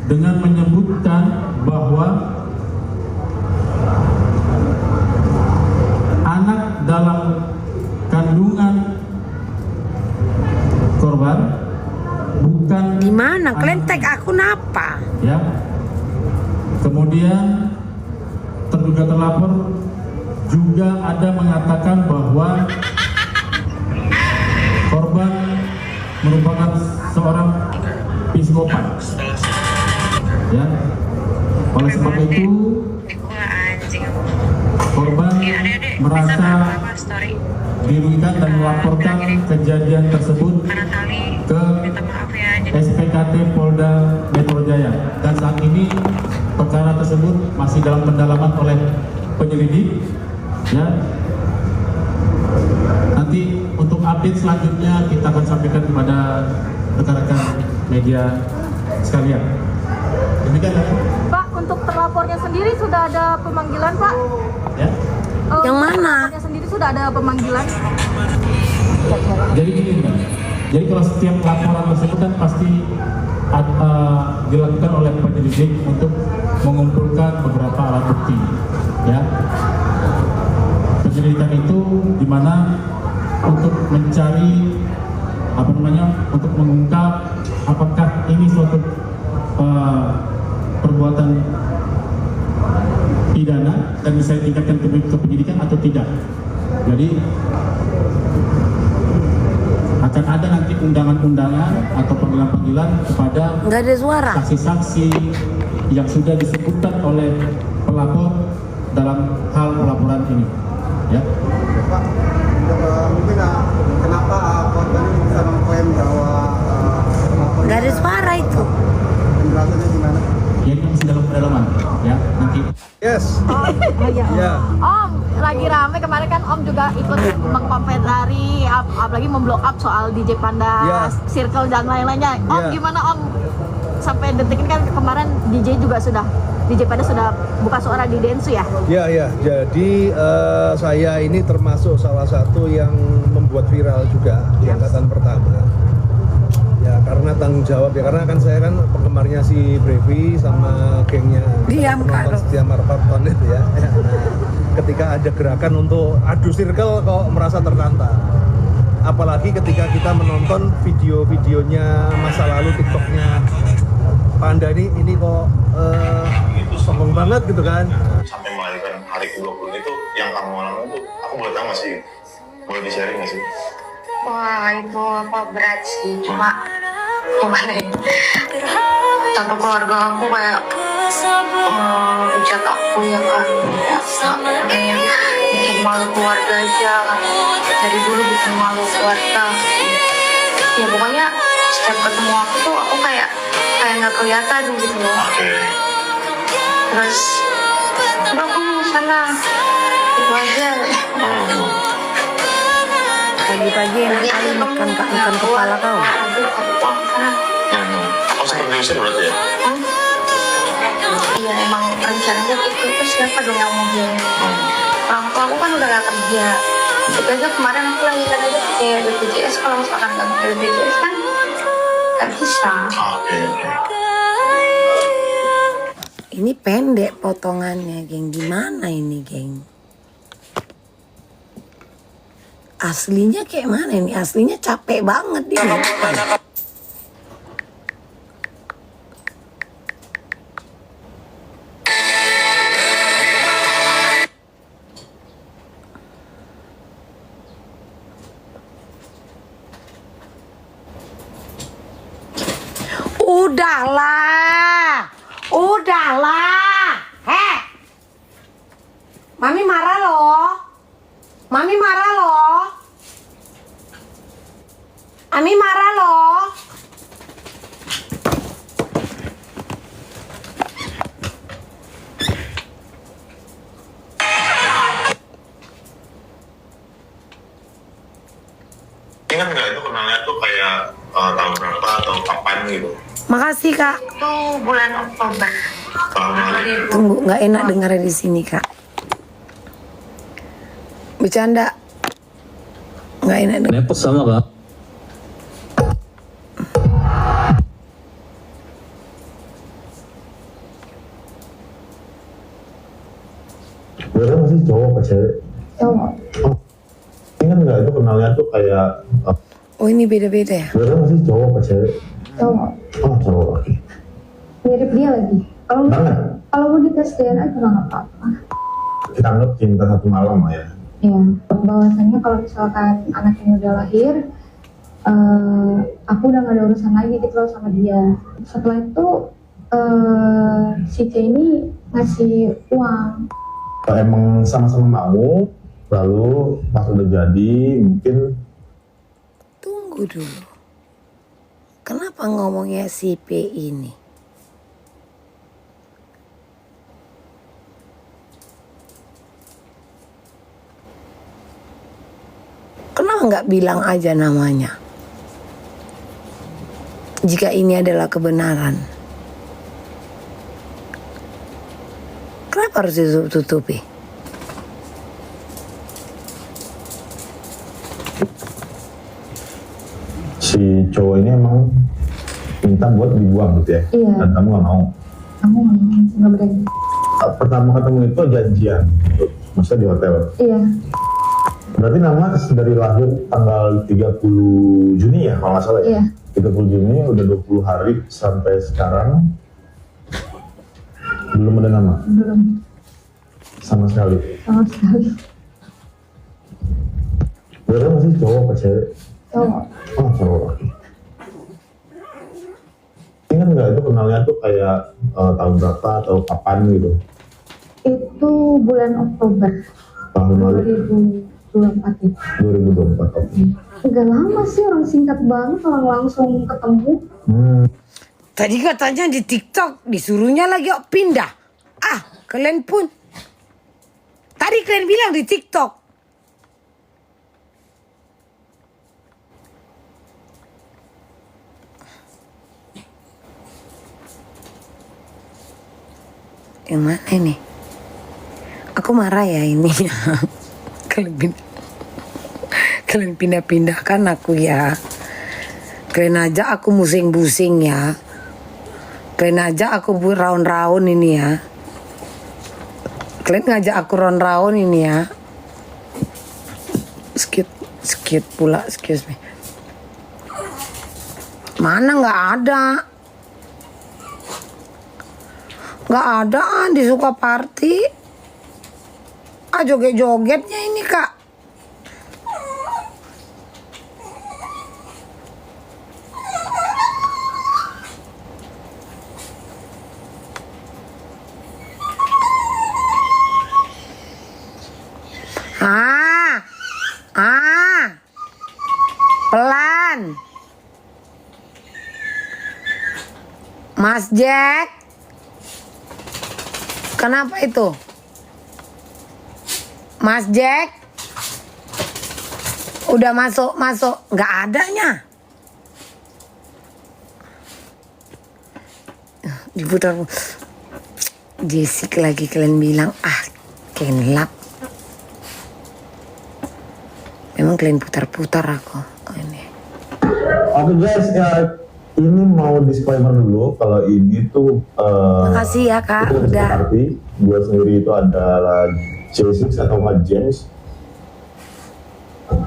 dengan menyebutkan bahwa anak dalam kandungan korban bukan Di mana? Kalian tag anak apa? Ya. Kemudian terduga terlapor juga ada mengatakan bahwa korban merupakan seorang psikopat. Ya. Oleh sebab itu korban merasa dirugikan dan melaporkan kejadian tersebut ke SPKT Polda Metro Jaya, dan saat ini perkara tersebut masih dalam pendalaman oleh penyelidik. Ya, nanti untuk update selanjutnya kita akan sampaikan kepada rekan-rekan media sekalian. Demikian. Pak, untuk terlapornya sendiri sudah ada pemanggilan, Pak? Ya. Yang mana? Terlapornya sendiri sudah ada pemanggilan? Jadi gini, Mbak. Jadi kalau setiap laporan tersebut kan pasti dilakukan oleh penyelidik untuk mengumpulkan beberapa alat bukti. Ya. Penyelidikan itu di mana untuk mencari untuk mengungkap apakah ini suatu perbuatan pidana dan bisa ditingkatkan ke penyidikan atau tidak. Jadi akan ada nanti undangan-undangan atau panggilan-panggilan kepada Nggak ada suara. saksi-saksi yang sudah disebutkan oleh pelapor dalam hal pelaporan ini. Ya. Pak, mungkin kenapa korban ini bisa mengklaim bahwa Nggak ada suara itu. penjelasannya gimana? Ya, ini masih dalam pendalaman. Ya, nanti. Yes. Iya. Om, lagi rame kemarin kan Om juga ikut mengkomentari, apalagi memblow up soal DJ Panda, Iya. Circle dan lain-lainnya. Om, Iya. gimana Om? Sampai detik ini kan kemarin DJ Panda sudah buka suara di Densu ya? Iya. Jadi saya ini termasuk salah satu yang membuat viral juga di angkatan pertama. Ya karena tanggung jawab ya, karena kan saya kan penggemarnya si Brevi sama gengnya Diam, penonton Kak. setia Marparton itu ya. Nah, ketika ada gerakan untuk adu circle kok merasa tertantang. Apalagi ketika kita menonton video-videonya masa lalu TikToknya Panda ini kok sombong banget gitu kan. Sampai melahirkan hari ke-20 itu yang kamu alami itu, aku boleh tahu nggak sih? Boleh di-sharing nggak sih? Wah itu apa berat sih, cuma gimana ya, tante keluarga aku kayak hujat aku ya kan, kayak bikin malu keluarga aja, dari dulu bikin malu keluarga. Ya pokoknya setiap ketemu aku tuh aku kayak nggak kelihatan gitu loh. Oke. Terus udah aku mau sana itu aja. Pagi-pagi enak kali makan kepala kau. Kamu sempat diusir berarti ya? Iya emang rencananya gitu, terus siapa dong yang mau biayain? Orang tua aku kan udah gak kerja. Itu aja kemarin aku lagi pakai BPJS, kalau misalkan gak pakai BPJS kan gak bisa. Oke. Ini pendek potongannya, geng. Gimana ini, geng? Aslinya kayak mana ini? Aslinya capek banget dia. Udahlah. Heh. Mami marah loh. Mami marah loh. Mami marah loh. Ingat nggak itu kenalnya tuh kayak tahun berapa atau kapan gitu? Makasih, Kak. Itu bulan Oktober. Tahun lalu. Tunggu, nggak enak dengarnya di sini, Kak. Bercanda. Nggak enak dengar. Nepot sama Kak. Sebenarnya masih cowok apa cewek? Cowok. Oh. Ingat nggak itu kenalnya tuh kayak Oh, ini beda-beda ya? sebenarnya masih cowok apa cewek? Cowok. Oh cowok, oke. mirip dia lagi. Banget. Kalau mau dites DNA juga nggak apa-apa. Kita anggap cinta satu malam lah ya. Iya, bahwasanya kalau misalkan anak ini udah lahir, aku udah gak ada urusan lagi gitu loh sama dia. Setelah itu si C ini ngasih uang. Kalau emang sama-sama mau, lalu pas udah jadi mungkin. Tunggu dulu. Kenapa ngomongnya si P ini? Kenapa nggak bilang aja namanya? Jika ini adalah kebenaran. Kenapa harus ditutup-tutupi? Si cowok ini emang minta buat dibuang gitu ya? Iya. Dan kamu gak mau? Kamu nggak berani. Pertama ketemu itu janjian, maksudnya di hotel. Iya. Berarti nama dari lahir tanggal 30 Juni ya kalau nggak salah ya? Iya. 30 Juni udah 20 hari sampai sekarang belum ada nama? Belum. Sama sekali? Sama sekali. Berarti masih cowok apa cewek? Cowok. Oh cowok. Ingat nggak itu kenalnya tuh kayak tahun berapa atau kapan gitu? Itu bulan Oktober Tahun lalu? 2024 itu. 2024, oke. Enggak lama sih, orang singkat banget, orang langsung ketemu. Tadi katanya di TikTok disuruhnya lagi pindah. Ah, kalian pun. Tadi kalian bilang di TikTok. Yang mana ini? Aku marah ya ini. Kalian pindah-pindahkan aku ya. Kalian aja aku pusing-pusing ya. Kalian aja aku raun-raun ini ya. Kalian ngajak aku raun-raun ini ya. Skit pula, excuse me. Mana nggak ada. Nggak ada di suka party. Joget-jogetnya ini kak. Pelan. Mas Jack. Kenapa itu? Mas Jack. Udah masuk. Nggak adanya. Diputar. Jessica lagi kalian bilang. Kenlap. Memang kalian putar-putar aku. Ini. Oke guys, ya ini mau disclaimer dulu kalau ini tuh makasih ya kak udah. Gue sendiri itu adalah J6 atau nggak James.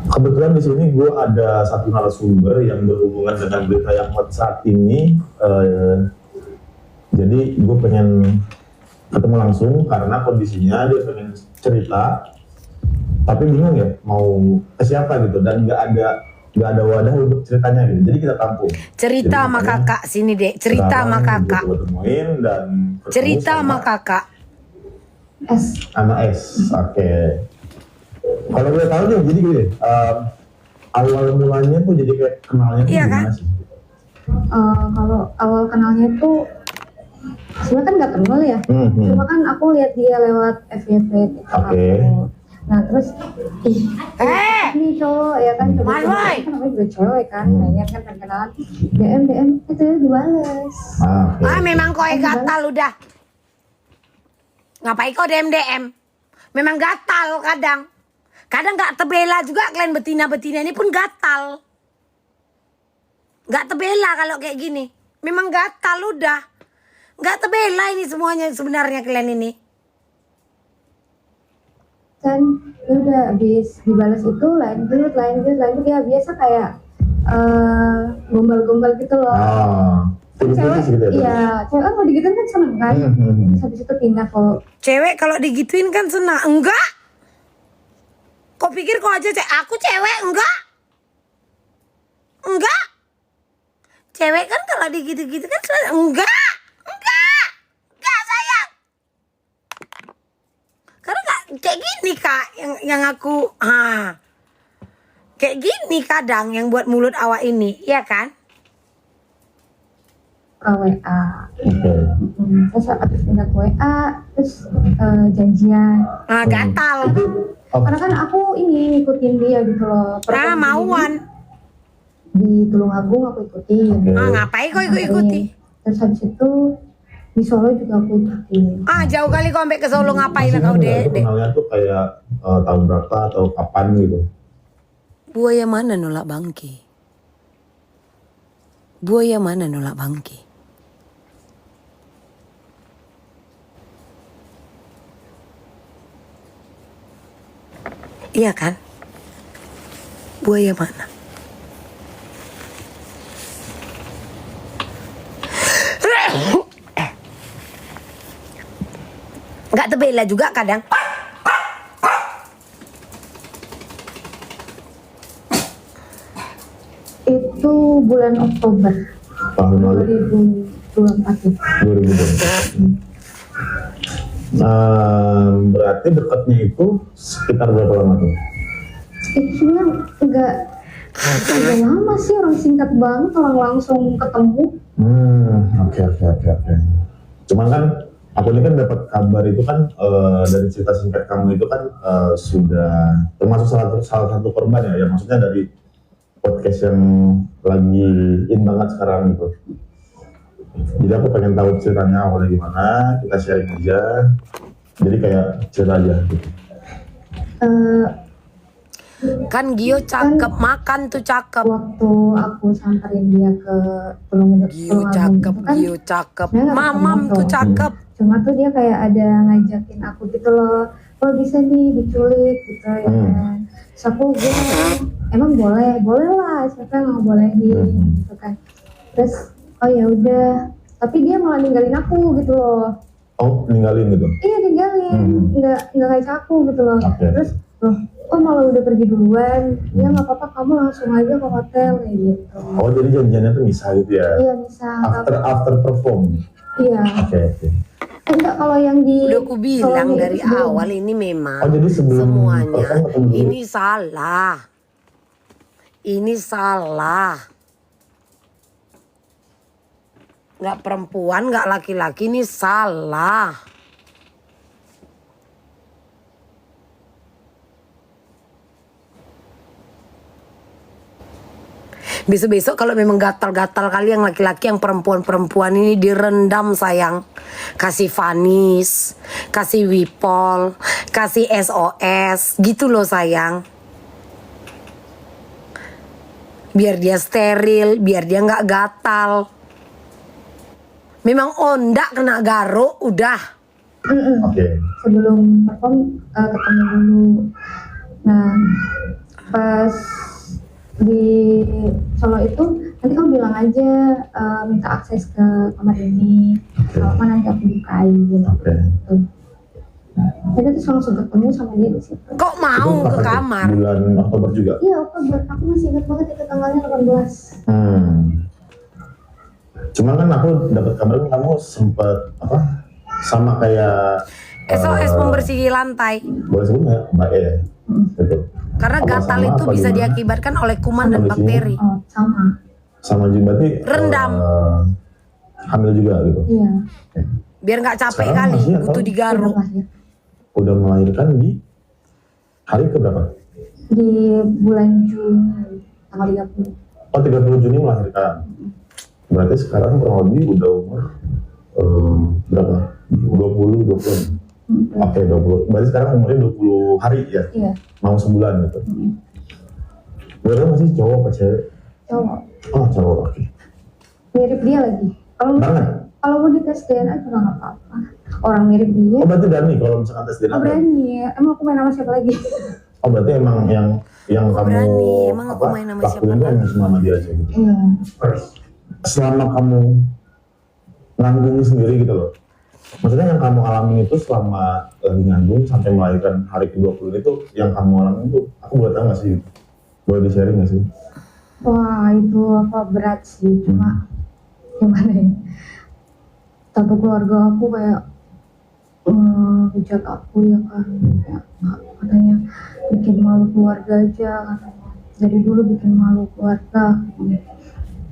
Kebetulan di sini gue ada satu narasumber yang berhubungan dengan berita yang hot saat ini. Jadi gue pengen ketemu langsung karena kondisinya dia pengen cerita, tapi bingung ya mau ke siapa gitu dan nggak ada wadah untuk ceritanya gitu. Jadi kita tampung. Cerita sama kakak sini deh. Cerita sama kakak. Cerita sama kakak. Sama S. Oke. Kalau gue tahu nih, jadi gini. Awal mulanya tuh jadi kayak kenalnya tuh gimana sih? Kalau awal kenalnya tuh sebenarnya kan nggak kenal ya. Cuma kan aku lihat dia lewat FYP gitu. Nah terus ini cowok ya kan, namanya juga cewek kan, kayaknya kan kenalan DM itu dibales. Memang kau gatal udah. Ngapain kau DM? Memang gatal kadang nggak terbela juga kalian betina ini pun gatal. Nggak terbela kalau kayak gini. Memang gatal udah. Nggak terbela ini semuanya sebenarnya kalian ini. Kan udah habis dibalas itu lanjut ya biasa kayak gombal-gombal gitu loh. cewek, gitu ya? iya, cewek kan kalau digituin kan seneng kan. Terus habis itu pindah ke Cewek kalau digituin kan senang. Enggak. Kok pikir kok aja aku cewek? Enggak. Enggak. Cewek kan kalau digitu-gitu kan senang. Enggak. Enggak sayang. Karena gak, kayak gini kak yang aku kayak gini kadang yang buat mulut awak ini, iya kan? WA. Terus habis pindah ke WA, terus janjian. Gatal. Karena kan aku ini ngikutin dia gitu loh. Mauan. Di Tulungagung aku ikutin. Ngapain kok ikuti? Terus habis itu di Solo juga aku ikutin. Jauh kali kau sampai ke Solo ngapain lah kau dek? Kenalnya tuh kayak tahun berapa atau kapan gitu? Buaya mana nolak bangke? Buaya mana nolak bangke? Iya kan? Buaya mana? Gak terbela juga kadang. Itu bulan Oktober tahun lalu 2024. Berarti dekatnya itu sekitar berapa lama tuh? Itu sebenarnya enggak lama sih, orang singkat banget, orang langsung ketemu. Oke. Cuman kan aku ini kan dapat kabar itu kan dari cerita singkat kamu itu kan sudah termasuk salah satu korban ya, maksudnya dari podcast yang lagi in banget sekarang gitu. Jadi aku pengen tahu ceritanya awalnya gimana, kita sharing aja. Jadi kayak cerita aja gitu. Kan Gio cakep, makan tuh cakep. Waktu aku samperin dia ke Tulungagung, Gio cakep, kan, Gio cakep, Mamam tuh cakep. Cuma tuh dia kayak ada ngajakin aku gitu loh, oh bisa nih diculik gitu ya kan. Terus aku bilang, emang boleh lah, siapa yang nggak bolehin gitu kan. Terus oh ya udah, tapi dia malah ninggalin aku gitu loh. Oh, ninggalin gitu? Iya ninggalin, nggak ngajak aku gitu loh. Terus oh malah udah pergi duluan, ya nggak apa-apa kamu langsung aja ke hotel kayak gitu. Oh jadi janjiannya tuh misah gitu ya? Iya misah. After perform? Iya. Oke. Enggak, kalau yang di udah aku bilang dari awal ini memang jadi semuanya ini salah. Ini salah. Nggak perempuan, nggak laki-laki, ini salah. Besok-besok kalau memang gatal-gatal kali yang laki-laki, yang perempuan-perempuan ini direndam sayang. Kasih vanis, kasih wipol, kasih SOS, gitu loh sayang. Biar dia steril, biar dia nggak gatal. Memang ondak kena garuk, udah. Sebelum perform ketemu dulu. Nah, pas di Solo itu nanti kamu bilang aja minta akses ke kamar ini, kalau nanti aku bukain gitu. Jadi terus langsung ketemu sama dia di situ. Kok mau ke kamar? Bulan Oktober juga? Iya Oktober, aku masih ingat banget itu tanggalnya 18. Cuman kan aku dapat kabar kamu sempet apa sama kayak SOS membersih lantai. Boleh sebut nggak Mbak E? Gitu. Karena gatal itu bisa diakibatkan oleh kuman dan bakteri. Oh, sama juga berarti rendam. Hamil juga gitu. Iya. Biar nggak capek Sekarang kali, masih butuh digaruk. Udah melahirkan di hari keberapa? Di bulan Juni tanggal 30. Oh 30 Juni melahirkan. Berarti sekarang kurang lebih udah umur berapa? 20. Oke, 20. Berarti sekarang umurnya 20 hari ya? Iya. Mau sebulan gitu. Berarti masih cowok apa cewek? Cowok. Oh, cowok. Oke. Mirip dia lagi. Kalau mau dites DNA juga nggak apa-apa. Orang mirip dia. Oh, berarti berani kalau misalkan tes DNA? Oh, berani. Emang aku main sama siapa lagi? Oh, berarti emang yang kamu berani. Emang aku main sama siapa lakuin itu emang cuma sama dia aja gitu? Iya. Selama kamu nanggung sendiri gitu loh. Maksudnya yang kamu alami itu selama lagi ngandung sampai melahirkan hari ke-20 itu yang kamu alami itu, aku boleh tahu nggak sih? Boleh di-sharing nggak sih? Wah itu apa berat sih, cuma gimana ya? Satu keluarga aku kayak hujat aku ya kan, kayak katanya bikin malu keluarga aja katanya. Dari dulu bikin malu keluarga.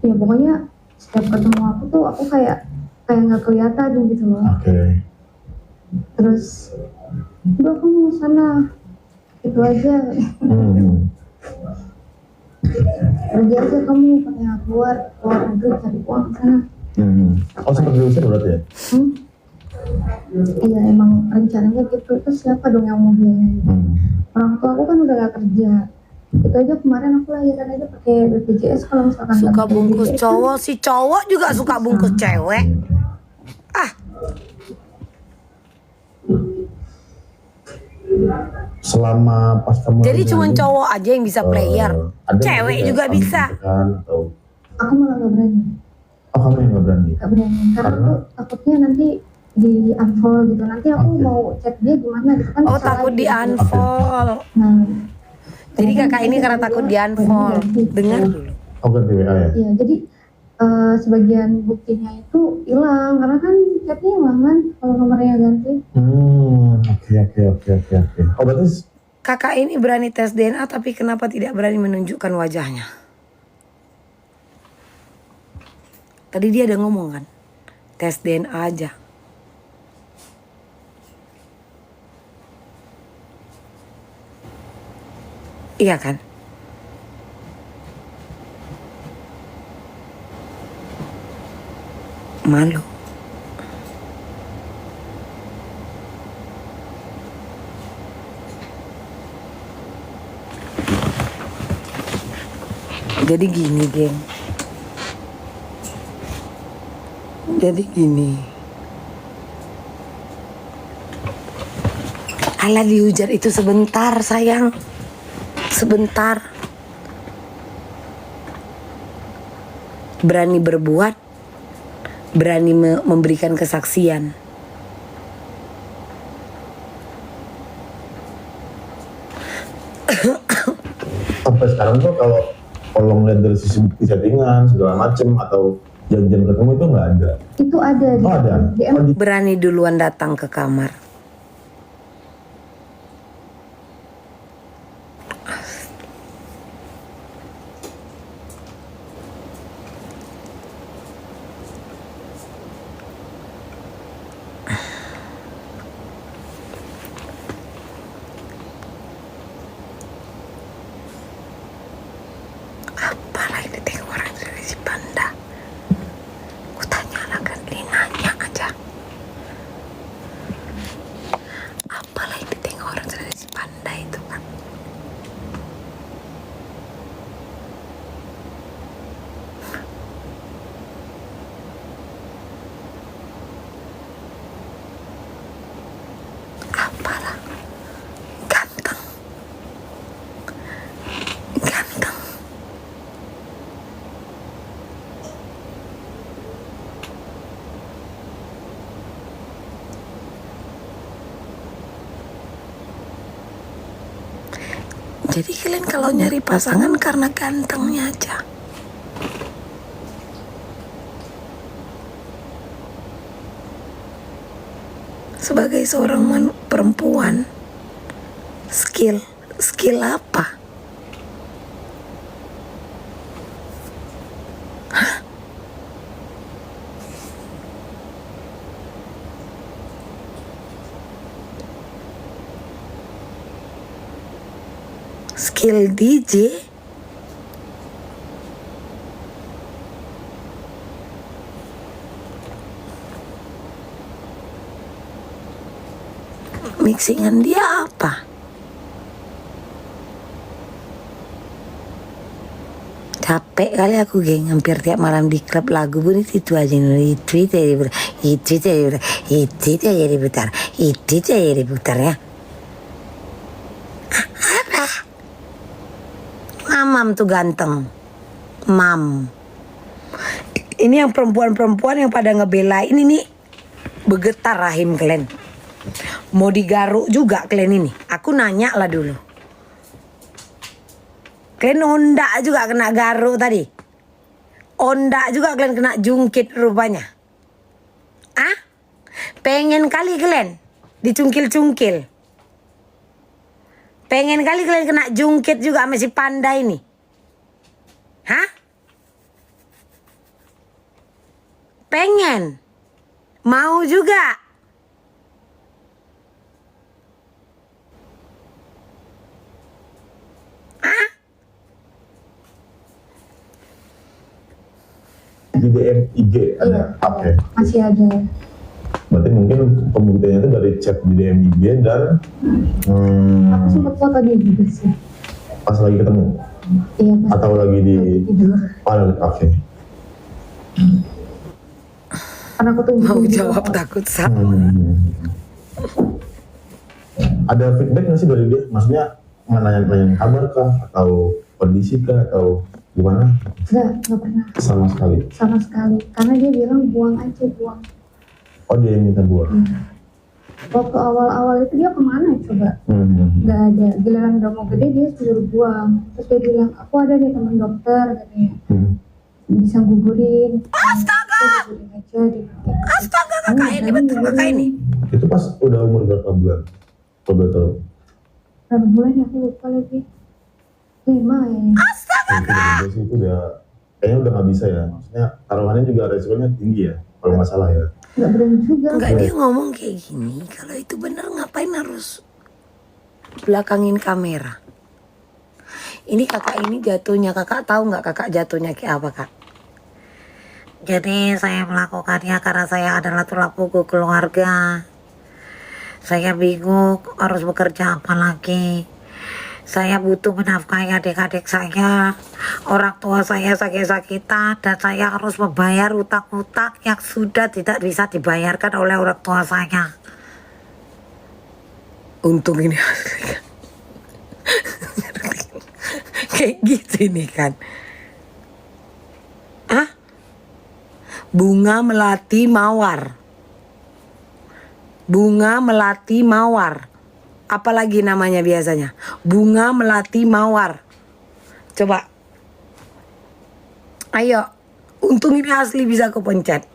Ya pokoknya setiap ketemu aku tuh aku kayak nggak kelihatan gitu loh. Oke. Terus udah kamu sana itu aja. Pergi aja kamu katanya keluar negeri cari uang sana. Oh sempat diusir berarti ya? Iya emang rencananya gitu. Terus siapa dong yang mau biayain? Orang tua aku kan udah gak kerja. Itu aja kemarin aku lahiran aja pakai BPJS kalau misalkan Suka bungkus cowok, si cowok juga suka bungkus cewek. Selama pas kamu Jadi lagi cuma ngandung, cowok aja yang bisa player. ada Cewek nggak juga kamu bisa. deg-degan atau aku malah gak berani. oh kamu yang nggak berani? Gak berani karena tuh takutnya nanti di unfollow gitu. Nanti aku mau chat dia gimana gitu kan. Oh salah takut gitu. di unfollow. Nah, Jadi kakak ini karena takut di unfollow. Dengar dulu. Oh ganti WA ya? iya jadi sebagian buktinya itu hilang karena kan chatnya hilang kan kalau nomornya ganti. Oke. Oh berarti Kakak ini berani tes DNA tapi kenapa tidak berani menunjukkan wajahnya? Tadi dia ada ngomong kan, tes DNA aja. Iya kan? Malu. Jadi gini, geng. Jadi gini. Alah dihujat itu sebentar, sayang. Sebentar. Berani berbuat, berani memberikan kesaksian. sampai sekarang tuh kalau ngeliat dari sisi bukti settingan segala macem atau janjian ketemu itu nggak ada. Itu ada. Oh ada. Berani duluan datang ke kamar. Jadi kalian kalau nyari pasangan karena gantengnya aja. Sebagai seorang perempuan, skill apa? Skill DJ? Mixingan dia apa? Capek kali aku, geng. Hampir tiap malam di klub lagu pun itu aja. Itu aja diputar ya. Mamam tuh ganteng. Mam. Ini yang perempuan-perempuan yang pada ngebelain ini bergetar rahim kalian. Mau digaruk juga kalian ini. Aku nanya lah dulu. Kalian ondak juga kena garuk tadi. Ondak juga kalian kena jungkit rupanya. Ah? Pengen kali kalian dicungkil-cungkil. Pengen kali kalian kena jungkit juga sama si panda ini. Hah? Pengen? Mau juga? Hah? Di DM IG ada. Iya, Oke. masih ada. Berarti mungkin pembuktiannya itu dari chat di DM IG dan Aku sempat foto dia juga sih. pas lagi ketemu Iya, pas atau lagi di tidur. oke. Karena aku tuh Mau jawab takut sama. Ada feedback nggak sih dari dia? Maksudnya nanya kabar kah atau kondisi kah atau gimana? Nggak pernah Sama sekali. sama sekali. Karena dia bilang buang aja, buang. Oh dia yang minta buat. Waktu awal-awal itu dia kemana coba? Nggak ada. Giliran udah mau gede dia suruh buang. Terus dia bilang, aku ada nih teman dokter katanya. Bisa gugurin. Astaga! Gugurin aja di Astaga, kakak ini betul kakak ini. Itu pas udah umur berapa bulan? Kalau boleh tahu. berapa bulan ya aku lupa lagi. 5 ya. Astaga, kak. Itu udah kayaknya udah nggak bisa ya. Maksudnya taruhannya juga resikonya tinggi ya. Kalau nggak salah ya. Nggak berani juga. Enggak, dia ngomong kayak gini. Kalau itu benar ngapain harus belakangin kamera? Ini kakak ini jatuhnya, kakak tahu nggak kakak jatuhnya kayak apa kak? Jadi saya melakukannya karena saya adalah tulang punggung keluarga. Saya bingung harus bekerja apa lagi. Saya butuh menafkahi adik-adik saya. Orang tua saya sakit-sakitan dan saya harus membayar utang-utang yang sudah tidak bisa dibayarkan oleh orang tua saya. Untung ini asli kan. Kayak gitu nih kan. Ah? Bunga melati mawar. Bunga melati mawar. Apalagi namanya biasanya? Bunga melati mawar. Coba. Ayo. Untung ini asli bisa kepencet.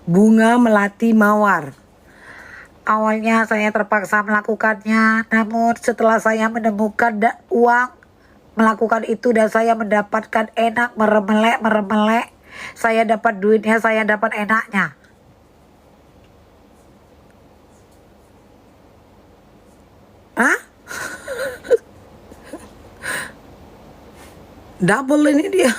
Bunga melati mawar. Awalnya saya terpaksa melakukannya, namun setelah saya menemukan uang melakukan itu dan saya mendapatkan enak meremelek, saya dapat duitnya, saya dapat enaknya. Hah? Double ini dia.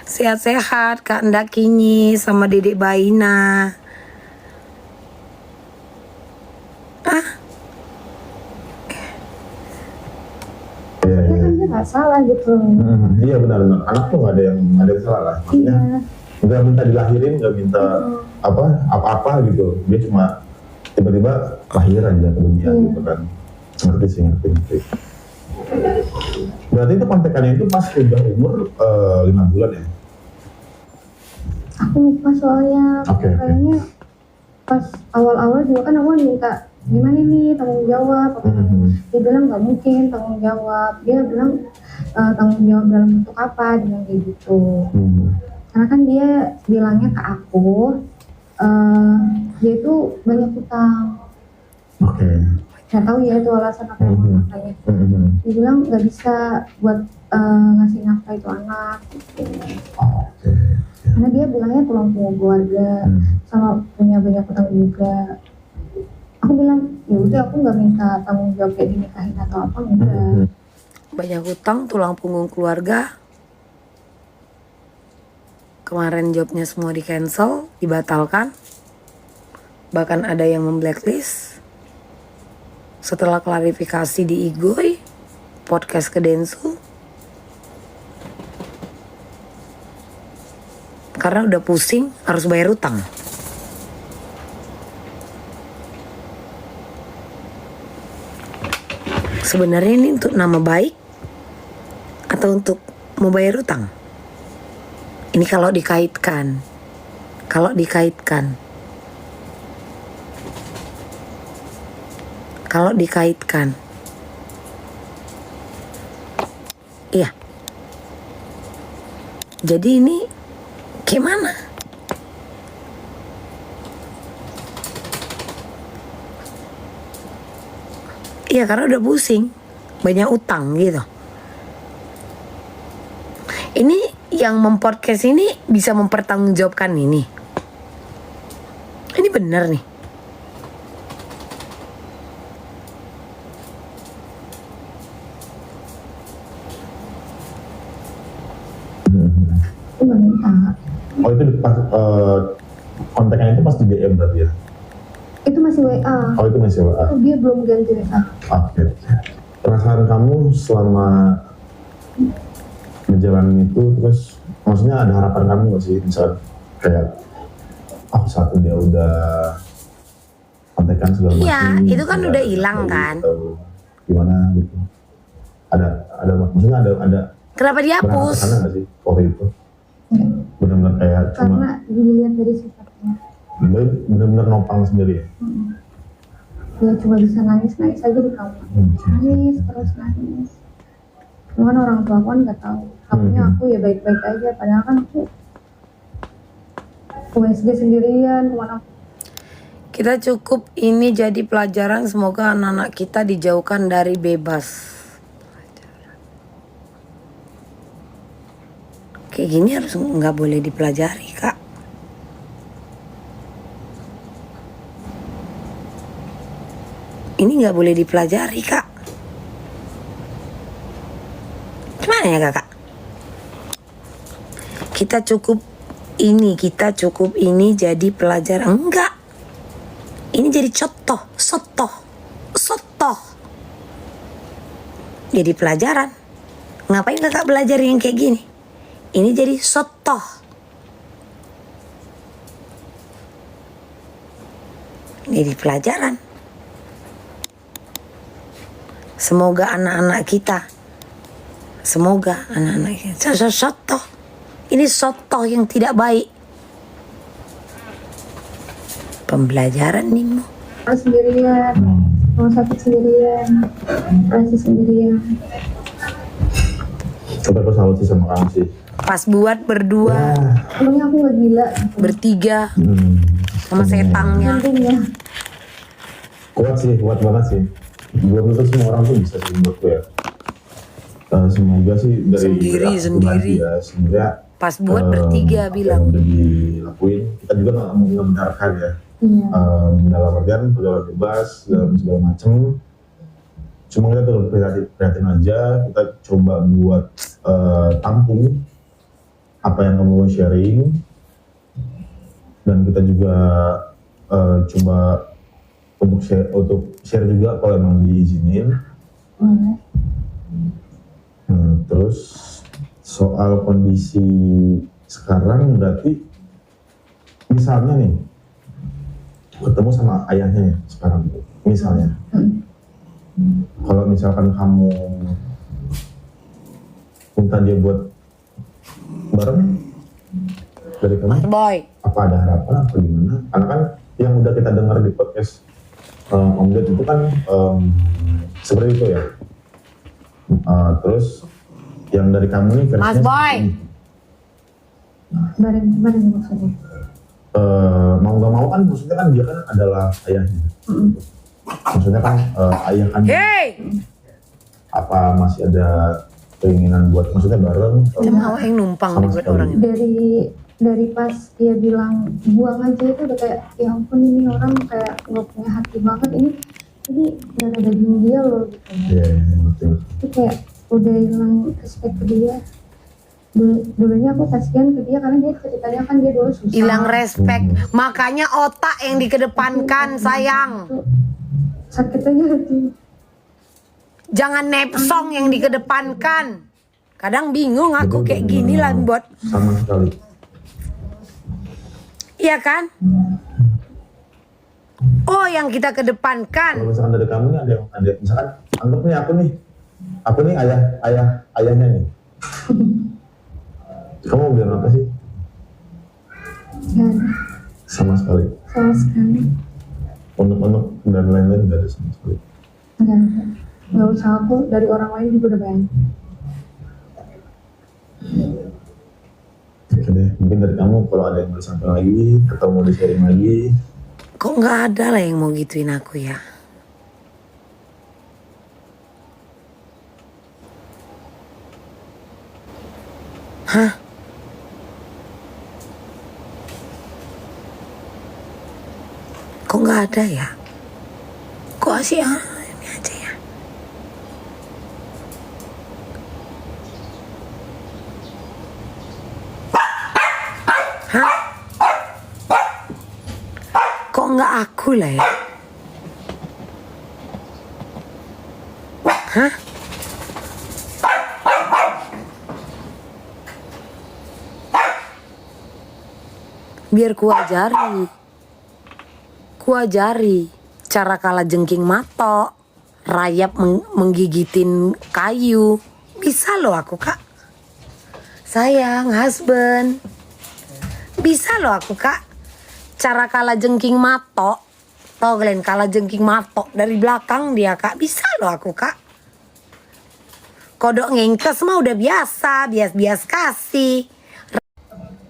Sehat-sehat Kak Ndakinyi sama Dedek Baina. Ah? Ya kan dia nggak salah gitu. Iya benar-benar. Anak tuh nggak ada yang salah lah. Maksudnya nggak minta dilahirin, nggak minta apa-apa gitu. Dia cuma tiba-tiba lahir aja ke dunia gitu kan. Ngerti. Berarti itu kontekannya itu pas udah umur 5 bulan ya? Aku lupa soalnya. Kayaknya pas awal-awal juga kan aku minta gimana nih tanggung jawab. Dia bilang nggak mungkin tanggung jawab. Dia bilang tanggung jawab dalam bentuk apa, dia bilang kayak gitu. Karena kan dia bilangnya ke aku, dia itu banyak utang. Nggak tahu ya itu alasan apa yang makanya. Dia bilang nggak bisa buat ngasih nafkah itu anak. Gitu. Karena dia bilangnya tulang punggung keluarga, sama punya banyak utang juga. Aku bilang ya udah aku nggak minta tanggung jawab kayak dinikahin atau apa enggak. Banyak utang, tulang punggung keluarga. Kemarin jobnya semua di cancel, dibatalkan. Bahkan ada yang memblacklist. Setelah klarifikasi di Igoy, podcast ke Densu. Karena udah pusing harus bayar utang. Sebenarnya ini untuk nama baik atau untuk mau bayar utang. Ini kalau dikaitkan. Iya. Jadi ini gimana? Iya, karena udah pusing, banyak utang gitu. Ini yang mempodcast ini bisa mempertanggungjawabkan ini. Ini benar nih. Aku nggak minta. Oh itu pas kontaknya itu pas di DM berarti ya? Itu masih WA. Oh itu masih WA. Dia belum ganti WA. Oke. Perasaan kamu selama menjalani itu, terus maksudnya ada harapan kamu nggak sih, misal kayak satu dia udah kontekan segala macam. Iya, itu kan udah hilang kan. Gimana gitu? Ada maksudnya ada. Kenapa dihapus? Karena nggak sih waktu itu? Benar-benar kayak cuma. Karena dilihat dari sifatnya. Benar-benar nopang sendiri ya? Dia cuma bisa nangis aja di kamar. Nangis terus nangis. Cuman orang tua aku kan nggak tahu. Tahunya aku ya baik-baik aja. Padahal kan aku USG sendirian. Kita cukup ini jadi pelajaran. Semoga anak-anak kita dijauhkan dari bebas. Kayak gini harus nggak boleh dipelajari, Kak. Ini nggak boleh dipelajari, Kak. Gimana ya, Kakak? Kita cukup ini jadi pelajaran. Enggak. Ini jadi sotoh. Jadi pelajaran. Ngapain Kakak belajar yang kayak gini? Ini jadi sotoh. Jadi pelajaran. Semoga anak-anak kita. Sotoh. Ini sotoh yang tidak baik. Pembelajaran nih mau. Sendirian, mau sakit sendirian, operasi sendirian. Tapi aku salut sih sama kamu sih. Pas buat berdua. Emangnya aku gak gila? Bertiga. Sama setangnya. Kuat banget sih. Belum tentu semua orang tuh bisa sih menurutku ya. Semoga sih dari sendiri. Ya, sebenarnya pas buat bertiga bilang. Udah dilakuin. Kita juga nggak membenarkan ya. Dalam artian berjalan bebas dalam segala macam. Cuma kita terus prihatin aja. Kita coba buat tampung apa yang kamu mau sharing, dan kita juga coba untuk share juga kalau emang diizinin. Terus soal kondisi sekarang berarti misalnya nih ketemu sama ayahnya ya sekarang misalnya. Kalau misalkan kamu minta dia buat bareng dari kamu, apa ada harapan apa gimana? Karena kan yang udah kita dengar di podcast Om Ded itu kan seperti itu ya. Terus yang dari kamu nih versinya Mas Boy. Bareng maksudnya? Mau nggak mau kan maksudnya kan dia kan adalah ayahnya. Maksudnya kan ayah kan. Apa masih ada keinginan buat maksudnya bareng? Cuma yang numpang buat orang ini. Dari pas dia bilang buang aja itu udah kayak ya ampun ini orang kayak nggak punya hati banget, ini nggak ada daging dia loh gitu. Iya betul. Itu kayak udah hilang respect ke dia. Dulunya aku kasihan ke dia karena dia ceritanya kan dia dulu susah. Hilang respect, makanya otak yang dikedepankan sayang. Sakit aja hati. Jangan nepsong yang dikedepankan. Kadang bingung aku kayak gini lah buat. Sama sekali. Iya kan? Oh yang kita kedepankan. Kalau misalkan dari kamu nih ada misalkan anggap nih aku nih ayahnya nih. Kamu bilang apa sih? Gak ada Sama sekali. sama sekali. Unek-unek dan lain-lain nggak ada sama sekali. Gak usah, aku dari orang lain juga udah banyak. Oke deh, mungkin dari kamu kalau ada yang mau disampaikan lagi, ketemu di sharing lagi. Kok nggak ada lah yang mau gituin aku ya? Hah? Kok nggak ada ya? Kok sih ini aja ya? Hah? Kok nggak aku lah ya? Hah? Biar kuajari cara kala jengking matok, rayap menggigitin kayu. Bisa loh aku, Kak. Sayang, husband. Bisa loh aku, Kak. Cara kala jengking matok. Tau kalian kala jengking matok dari belakang dia, Kak. Bisa loh aku, Kak. Kodok ngengkes mah udah biasa, bias kasih.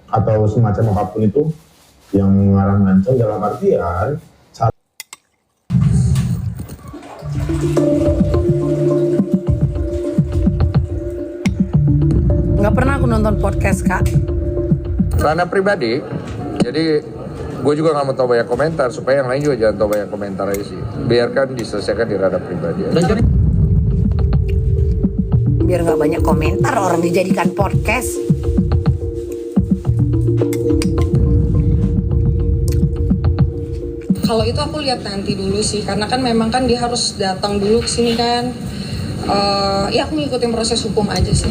Atau semacam apapun itu yang mengarang ngancam dalam artian Nggak pernah aku nonton podcast, Kak. Ranah pribadi, jadi gue juga nggak mau tahu banyak komentar supaya yang lain juga jangan tahu banyak komentar aja sih. Biarkan diselesaikan di ranah pribadi. Biar nggak banyak komentar orang dijadikan podcast. Kalau itu aku lihat nanti dulu sih, karena kan memang kan dia harus datang dulu ke sini kan. Ya aku ngikutin proses hukum aja sih.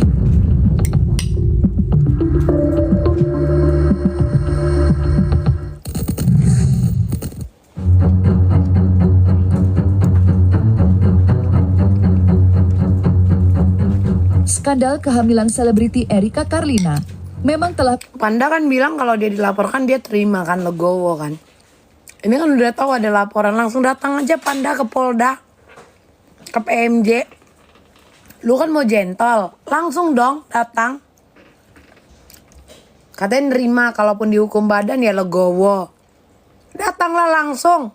Skandal kehamilan selebriti Erika Carlina memang telah... Panda kan bilang kalau dia dilaporkan dia terima kan, legowo kan. Ini kan udah tahu ada laporan, langsung datang aja Panda ke Polda, ke PMJ. Lu kan mau gentle, langsung dong datang. Katanya nerima, kalaupun dihukum badan ya legowo. Datanglah langsung.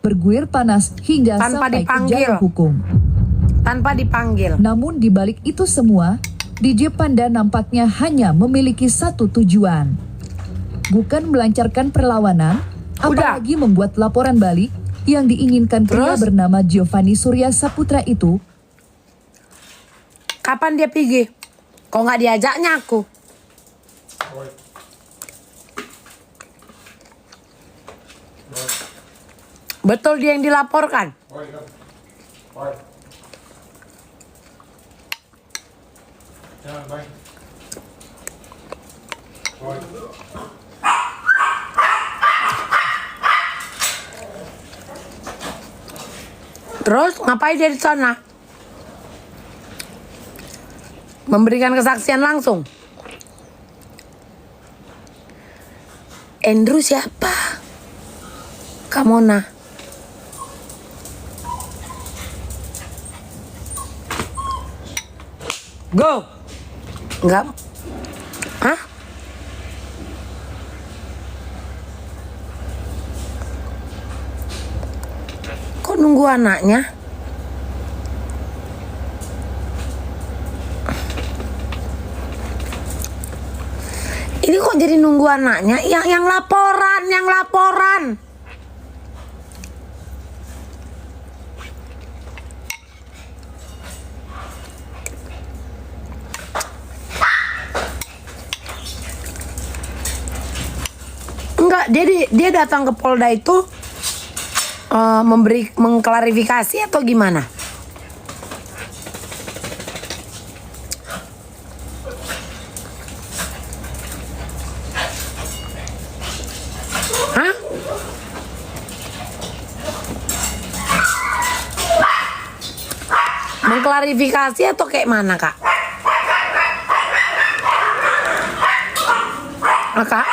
Bergulir panas hingga Tanpa sampai dipanggil. ke jalur hukum. Tanpa dipanggil. Namun di balik itu semua, DJ Panda nampaknya hanya memiliki satu tujuan. Bukan melancarkan perlawanan, apalagi membuat laporan balik yang diinginkan pria bernama Giovanni Surya Saputra itu. Kapan dia pergi? Kok nggak diajaknya aku? Betul dia yang dilaporkan? Terus ngapain dia di sana? Memberikan kesaksian langsung. Andrew siapa? Kamona. Go. Enggak. Hah? Kok nunggu anaknya? Ini kok jadi nunggu anaknya? Yang laporan. Enggak, dia datang ke Polda itu mengklarifikasi atau gimana? Hah? Mengklarifikasi atau kayak mana, Kak? Kak.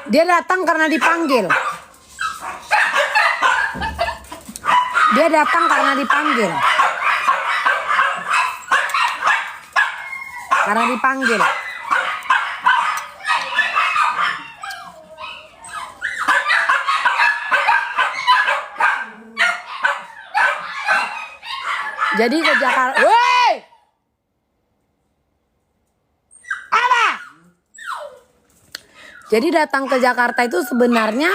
Dia datang karena dipanggil. Dia datang karena dipanggil. Karena dipanggil. Jadi ke Jakarta. Woi! Apa? Jadi datang ke Jakarta itu sebenarnya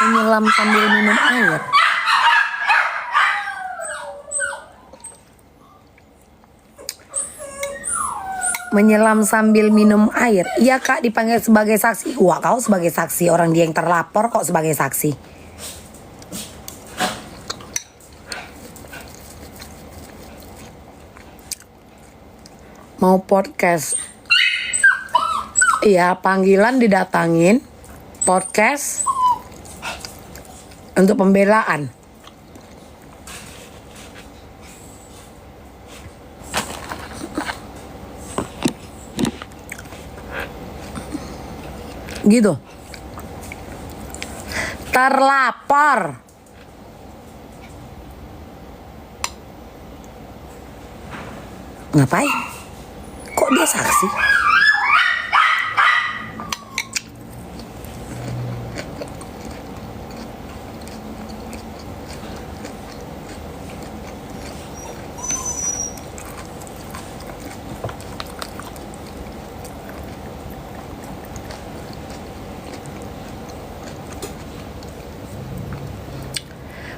menyelam sambil minum air. Menyelam sambil minum air. Iya Kak, dipanggil sebagai saksi. Wah, kau sebagai saksi, orang dia yang terlapor kok sebagai saksi. Mau podcast. Iya, panggilan didatangin. Podcast untuk pembelaan. Gitu. Terlapor. Ngapain? Kok dia saksi?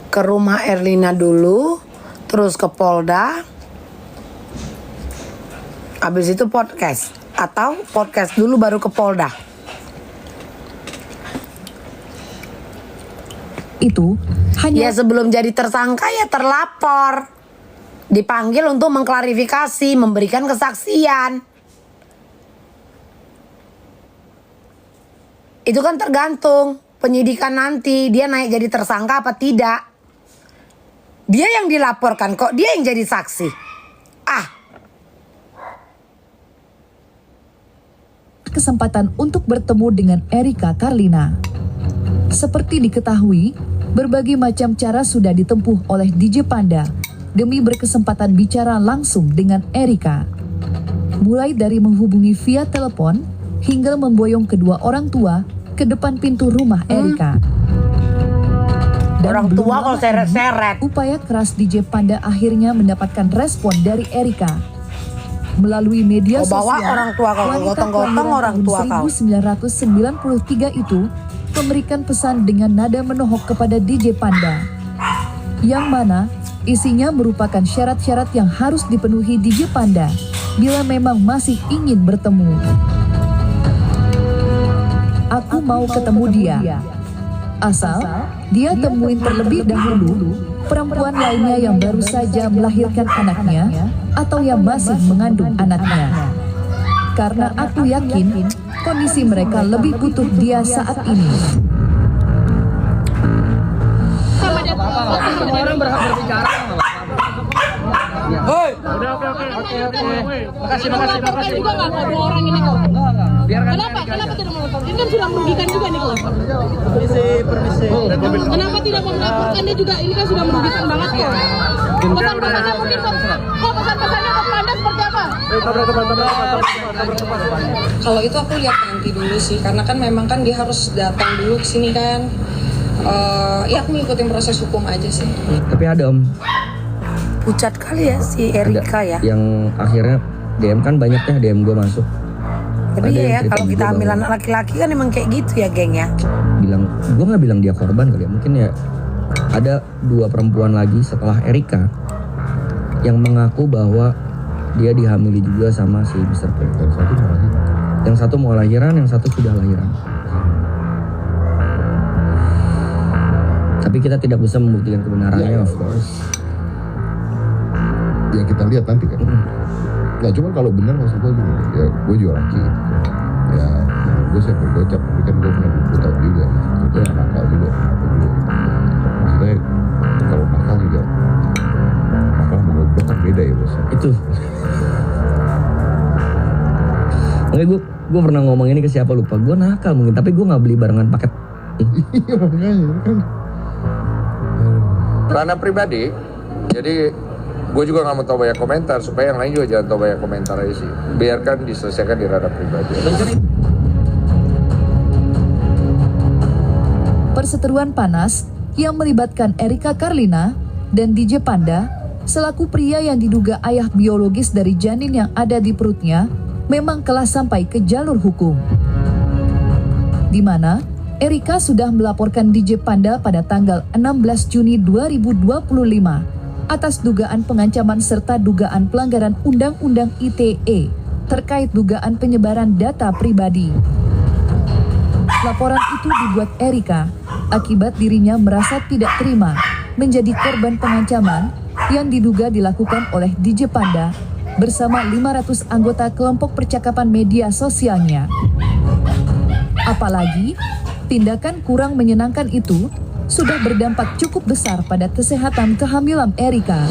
Ke rumah Erlina dulu, terus ke Polda, habis itu podcast, atau podcast dulu baru ke Polda. Itu hanya ya sebelum jadi tersangka ya terlapor, dipanggil untuk mengklarifikasi, memberikan kesaksian. Itu kan tergantung penyidikan nanti dia naik jadi tersangka apa tidak. Dia yang dilaporkan kok dia yang jadi saksi. kesempatan untuk bertemu dengan Erika Karlina. Seperti diketahui, berbagai macam cara sudah ditempuh oleh DJ Panda demi berkesempatan bicara langsung dengan Erika. Mulai dari menghubungi via telepon hingga memboyong kedua orang tua ke depan pintu rumah Erika. Dan orang tua kalau seret-seret. Upaya keras DJ Panda akhirnya mendapatkan respon dari Erika. Melalui media sosial, orang tua kau, gotong-gotong orang tua kau. 1993 itu memberikan pesan dengan nada menohok kepada DJ Panda. Yang mana isinya merupakan syarat-syarat yang harus dipenuhi DJ Panda bila memang masih ingin bertemu. Aku mau ketemu dia. Asal dia temuin terlebih dahulu perempuan lainnya yang baru saja melahirkan anaknya atau yang masih mengandung anaknya. Karena aku yakin kondisi mereka lebih butuh dia saat ini. Semua orang berhak berbicara. Hoi. Oke. Makasih. Juga nggak kok dua orang ini kok. Kenapa tidak melapor? Ini kan sudah merugikan juga nih kok. Permisi. Kenapa tidak mau melaporkan? Dia juga ini kan sudah merugikan banget kok. Pesan-pesannya mungkin kok pesan-pesannya ke Panda seperti apa? Kalau itu aku lihat nanti dulu sih, karena kan memang kan dia harus datang dulu ke sini kan. Ya aku ngikutin proses hukum aja sih. Tapi ada Om. Pucat kali ya si Erika ya. Yang akhirnya DM kan banyak ya DM gue masuk. Tapi ya kalau kita ambil anak laki-laki kan emang kayak gitu ya geng ya. Gue nggak bilang dia korban kali ya. Mungkin ya ada dua perempuan lagi setelah Erika yang mengaku bahwa dia dihamili juga sama si Mr. P. Yang satu mau lahiran, yang satu sudah lahiran. Tapi kita tidak bisa membuktikan kebenarannya, of course. yang kita lihat nanti kan. Nah cuman kalau benar maksud gue gini, ya gue juga laki, ya gue siapa gocap, tapi kan gue pernah 20 tahun juga, gue yang nakal juga, maksudnya kalau nakal juga, nakal sama goblok kan beda ya bos. Itu. Makanya gue pernah ngomong ini ke siapa lupa, gue nakal mungkin, tapi gue nggak beli barengan paket. Iya makanya kan. Ranah pribadi, jadi gue juga nggak mau tahu banyak komentar supaya yang lain juga jangan tahu banyak komentar aja sih. Biarkan diselesaikan di ranah pribadi. Perseteruan panas yang melibatkan Erika Karlina dan DJ Panda selaku pria yang diduga ayah biologis dari janin yang ada di perutnya memang telah sampai ke jalur hukum. Di mana Erika sudah melaporkan DJ Panda pada tanggal 16 Juni 2025 atas dugaan pengancaman serta dugaan pelanggaran Undang-Undang ITE terkait dugaan penyebaran data pribadi. Laporan itu dibuat Erika akibat dirinya merasa tidak terima menjadi korban pengancaman yang diduga dilakukan oleh DJ Panda bersama 500 anggota kelompok percakapan media sosialnya. Apalagi, tindakan kurang menyenangkan itu sudah berdampak cukup besar pada kesehatan kehamilan Erika.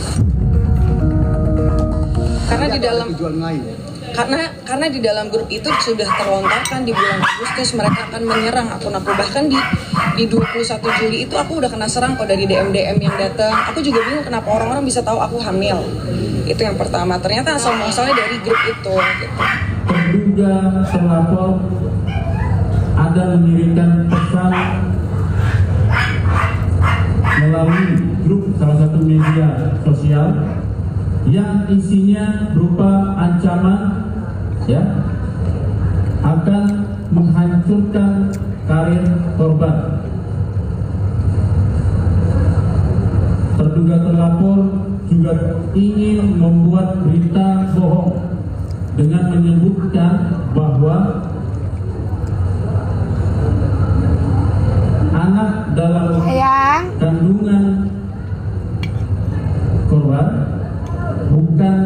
Karena di dalam grup itu sudah terlontarkan di bulan Agustus mereka akan menyerang akun aku, bahkan di 21 Juli itu aku udah kena serang kok dari DM yang datang. Aku juga bingung kenapa orang-orang bisa tahu aku hamil. Itu yang pertama. Ternyata asal muasalnya dari grup itu. Gitu. Terduga terlapor ada mengirimkan pesan melalui grup salah satu media sosial yang isinya berupa ancaman ya akan menghancurkan karir korban. Terduga terlapor juga ingin membuat berita bohong dengan menyebutkan bahwa anak dalam kandungan korban bukan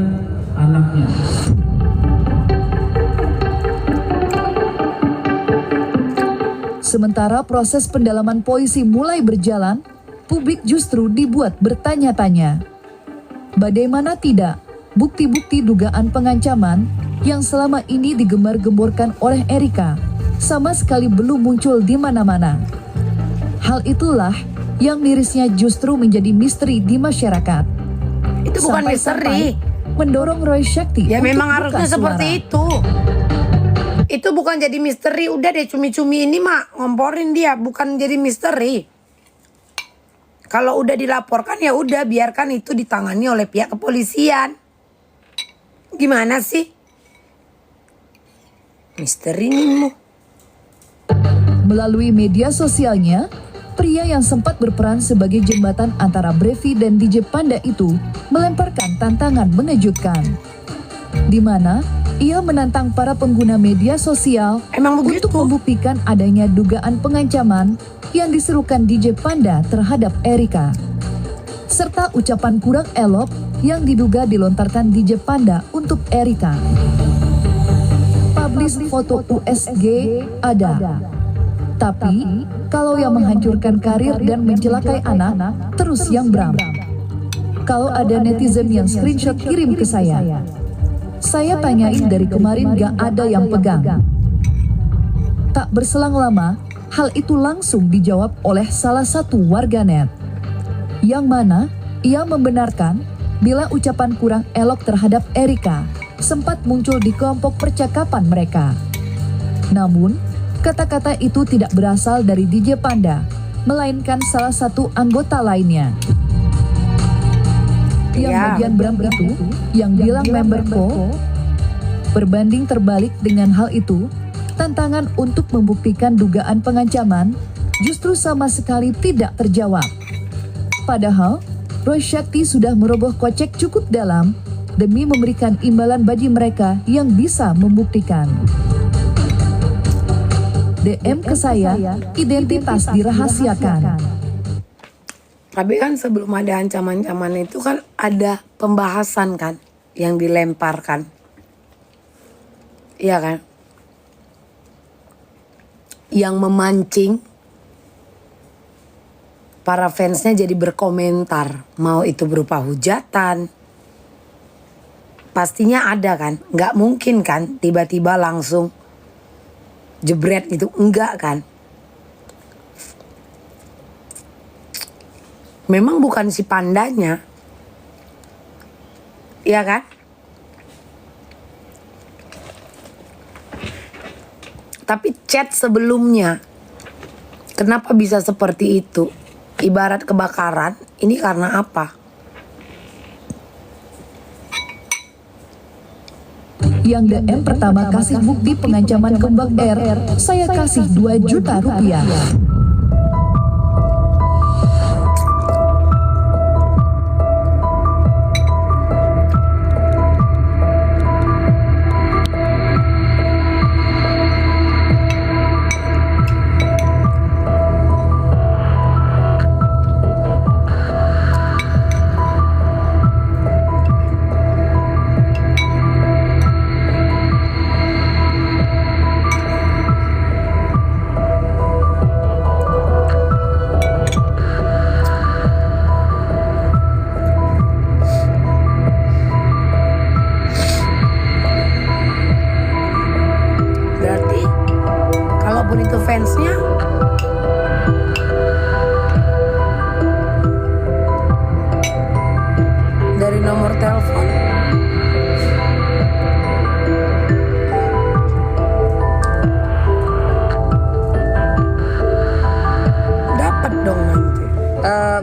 anaknya. Sementara proses pendalaman polisi mulai berjalan, publik justru dibuat bertanya-tanya. Bagaimana tidak, bukti-bukti dugaan pengancaman yang selama ini digembar-gemborkan oleh Erika sama sekali belum muncul di mana-mana. Hal itulah yang mirisnya justru menjadi misteri di masyarakat. Itu bukan misteri. Mendorong Roy Shakti ya untuk memang buka harusnya seperti suara. Itu bukan jadi misteri. Udah deh cumi-cumi ini mah ngomporin dia, bukan jadi misteri. Kalau udah dilaporkan ya udah biarkan itu ditangani oleh pihak kepolisian. Gimana sih? Misteri nih. Melalui media sosialnya, pria yang sempat berperan sebagai jembatan antara Brevi dan DJ Panda itu melemparkan tantangan mengejutkan. Di mana ia menantang para pengguna media sosial untuk membuktikan adanya dugaan pengancaman yang diserukan DJ Panda terhadap Erika. Serta ucapan kurang elok yang diduga dilontarkan DJ Panda untuk Erika. Publish foto USG ada. Tapi, kalau yang menghancurkan karir dan mencelakai anak, terus yang Bram. Kalau ada netizen yang screenshot kirim ke saya tanyain dari kemarin gak ada yang pegang. Tak berselang lama, hal itu langsung dijawab oleh salah satu warganet. Yang mana, ia membenarkan bila ucapan kurang elok terhadap Erika sempat muncul di kelompok percakapan mereka. Namun, kata-kata itu tidak berasal dari DJ Panda, melainkan salah satu anggota lainnya. Yang bagian Bram itu, yang bilang member Ko, berbanding terbalik dengan hal itu, tantangan untuk membuktikan dugaan pengancaman justru sama sekali tidak terjawab. Padahal, Roy Shakti sudah merogoh kocek cukup dalam demi memberikan imbalan bagi mereka yang bisa membuktikan. DM ke saya, identitas dirahasiakan. Tapi kan sebelum ada ancaman-ancaman itu kan ada pembahasan kan yang dilemparkan. Iya kan? Yang memancing para fansnya jadi berkomentar. Mau itu berupa hujatan. Pastinya ada kan? Nggak mungkin kan tiba-tiba langsung jebret gitu. Enggak kan? Memang bukan si pandanya. Iya kan? Tapi chat sebelumnya, kenapa bisa seperti itu? Ibarat kebakaran, ini karena apa? Yang DM pertama kasih bukti pengancaman ke Bang R, saya kasih 2 juta rupiah. Berarti kalaupun itu fansnya, dari nomor telepon dapat dong nanti.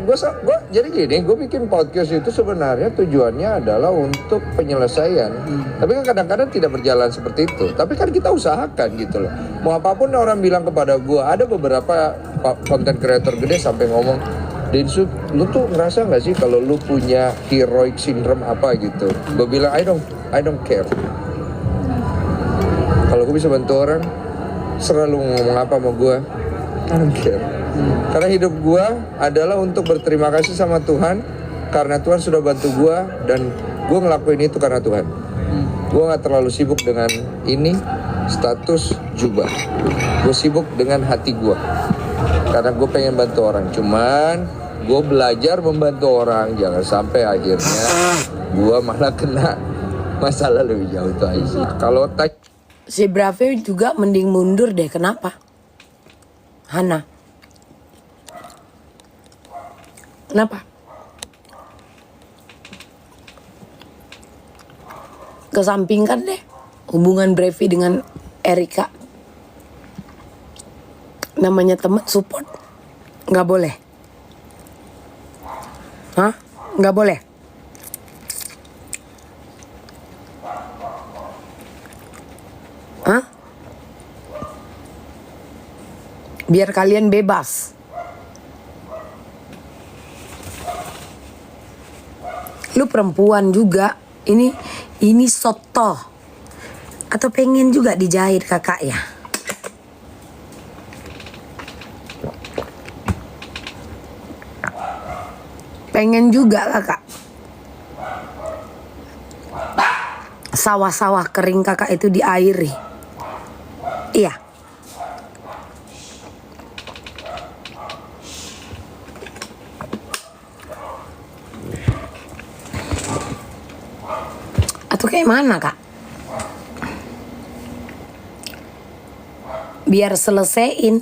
Gue jadi gini, gue bikin podcast itu sebenarnya tujuannya adalah untuk penyelesaian. Tapi kan kadang-kadang tidak berjalan seperti itu. Tapi kan kita usahakan gitu loh. Mau apapun orang bilang kepada gue, ada beberapa konten creator gede sampai ngomong, Densu, lu tuh ngerasa nggak sih kalau lu punya heroic syndrome apa gitu? Gue bilang I don't care. Kalau gue bisa bantu orang, selalu ngomong apa sama gue, I don't care. Karena hidup gue adalah untuk berterima kasih sama Tuhan karena Tuhan sudah bantu gue dan gue ngelakuin itu karena Tuhan. Gue nggak terlalu sibuk dengan ini status jubah. Gue sibuk dengan hati gue karena gue pengen bantu orang. Cuman gue belajar membantu orang, jangan sampai akhirnya gue malah kena masalah lebih jauh itu aja. Kalau Si Brave juga mending mundur deh. Kenapa? Hana. Kenapa? Kesampingkan deh hubungan Brevi dengan Erika. Namanya teman support. Nggak boleh. Hah? Nggak boleh. Hah? Biar kalian bebas. Lu perempuan juga. Ini soto. Atau pengen juga dijahit kakak ya? Pengen juga kakak. Sawah-sawah kering kakak itu diairi. Iya. Atau kayak mana kak? Biar selesaiin.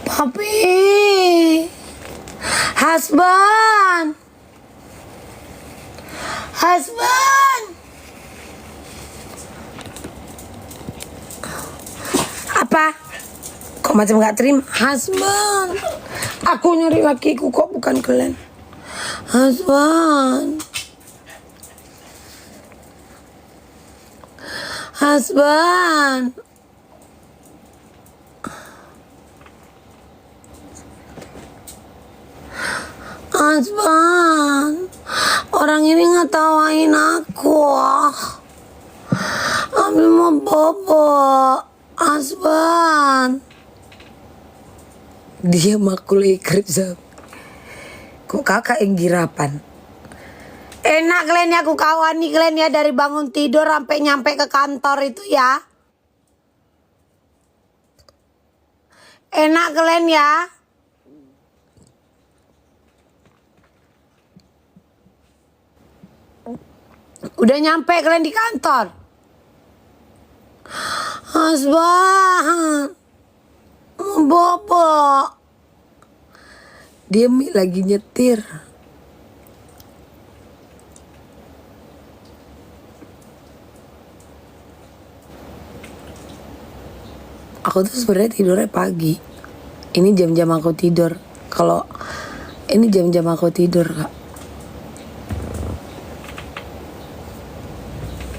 Papi, husband. Apa? Kok macam gak terima? Husband. Aku nyari lakiku kok bukan kalian. Husband. Asban, orang ini ngetawain aku. Abi mau bobo. Asban. Dia makul ikrip Zab. Kok kakak yang girapan? Enak kalian ya, aku kawan nih kalian ya, dari bangun tidur sampai nyampe ke kantor itu ya. Enak kalian ya. Udah nyampe kalian di kantor. Asban, bobo. Dia lagi nyetir. Aku tuh sebenarnya tidurnya pagi. Ini jam-jam aku tidur. Kalau ini jam-jam aku tidur, Kak.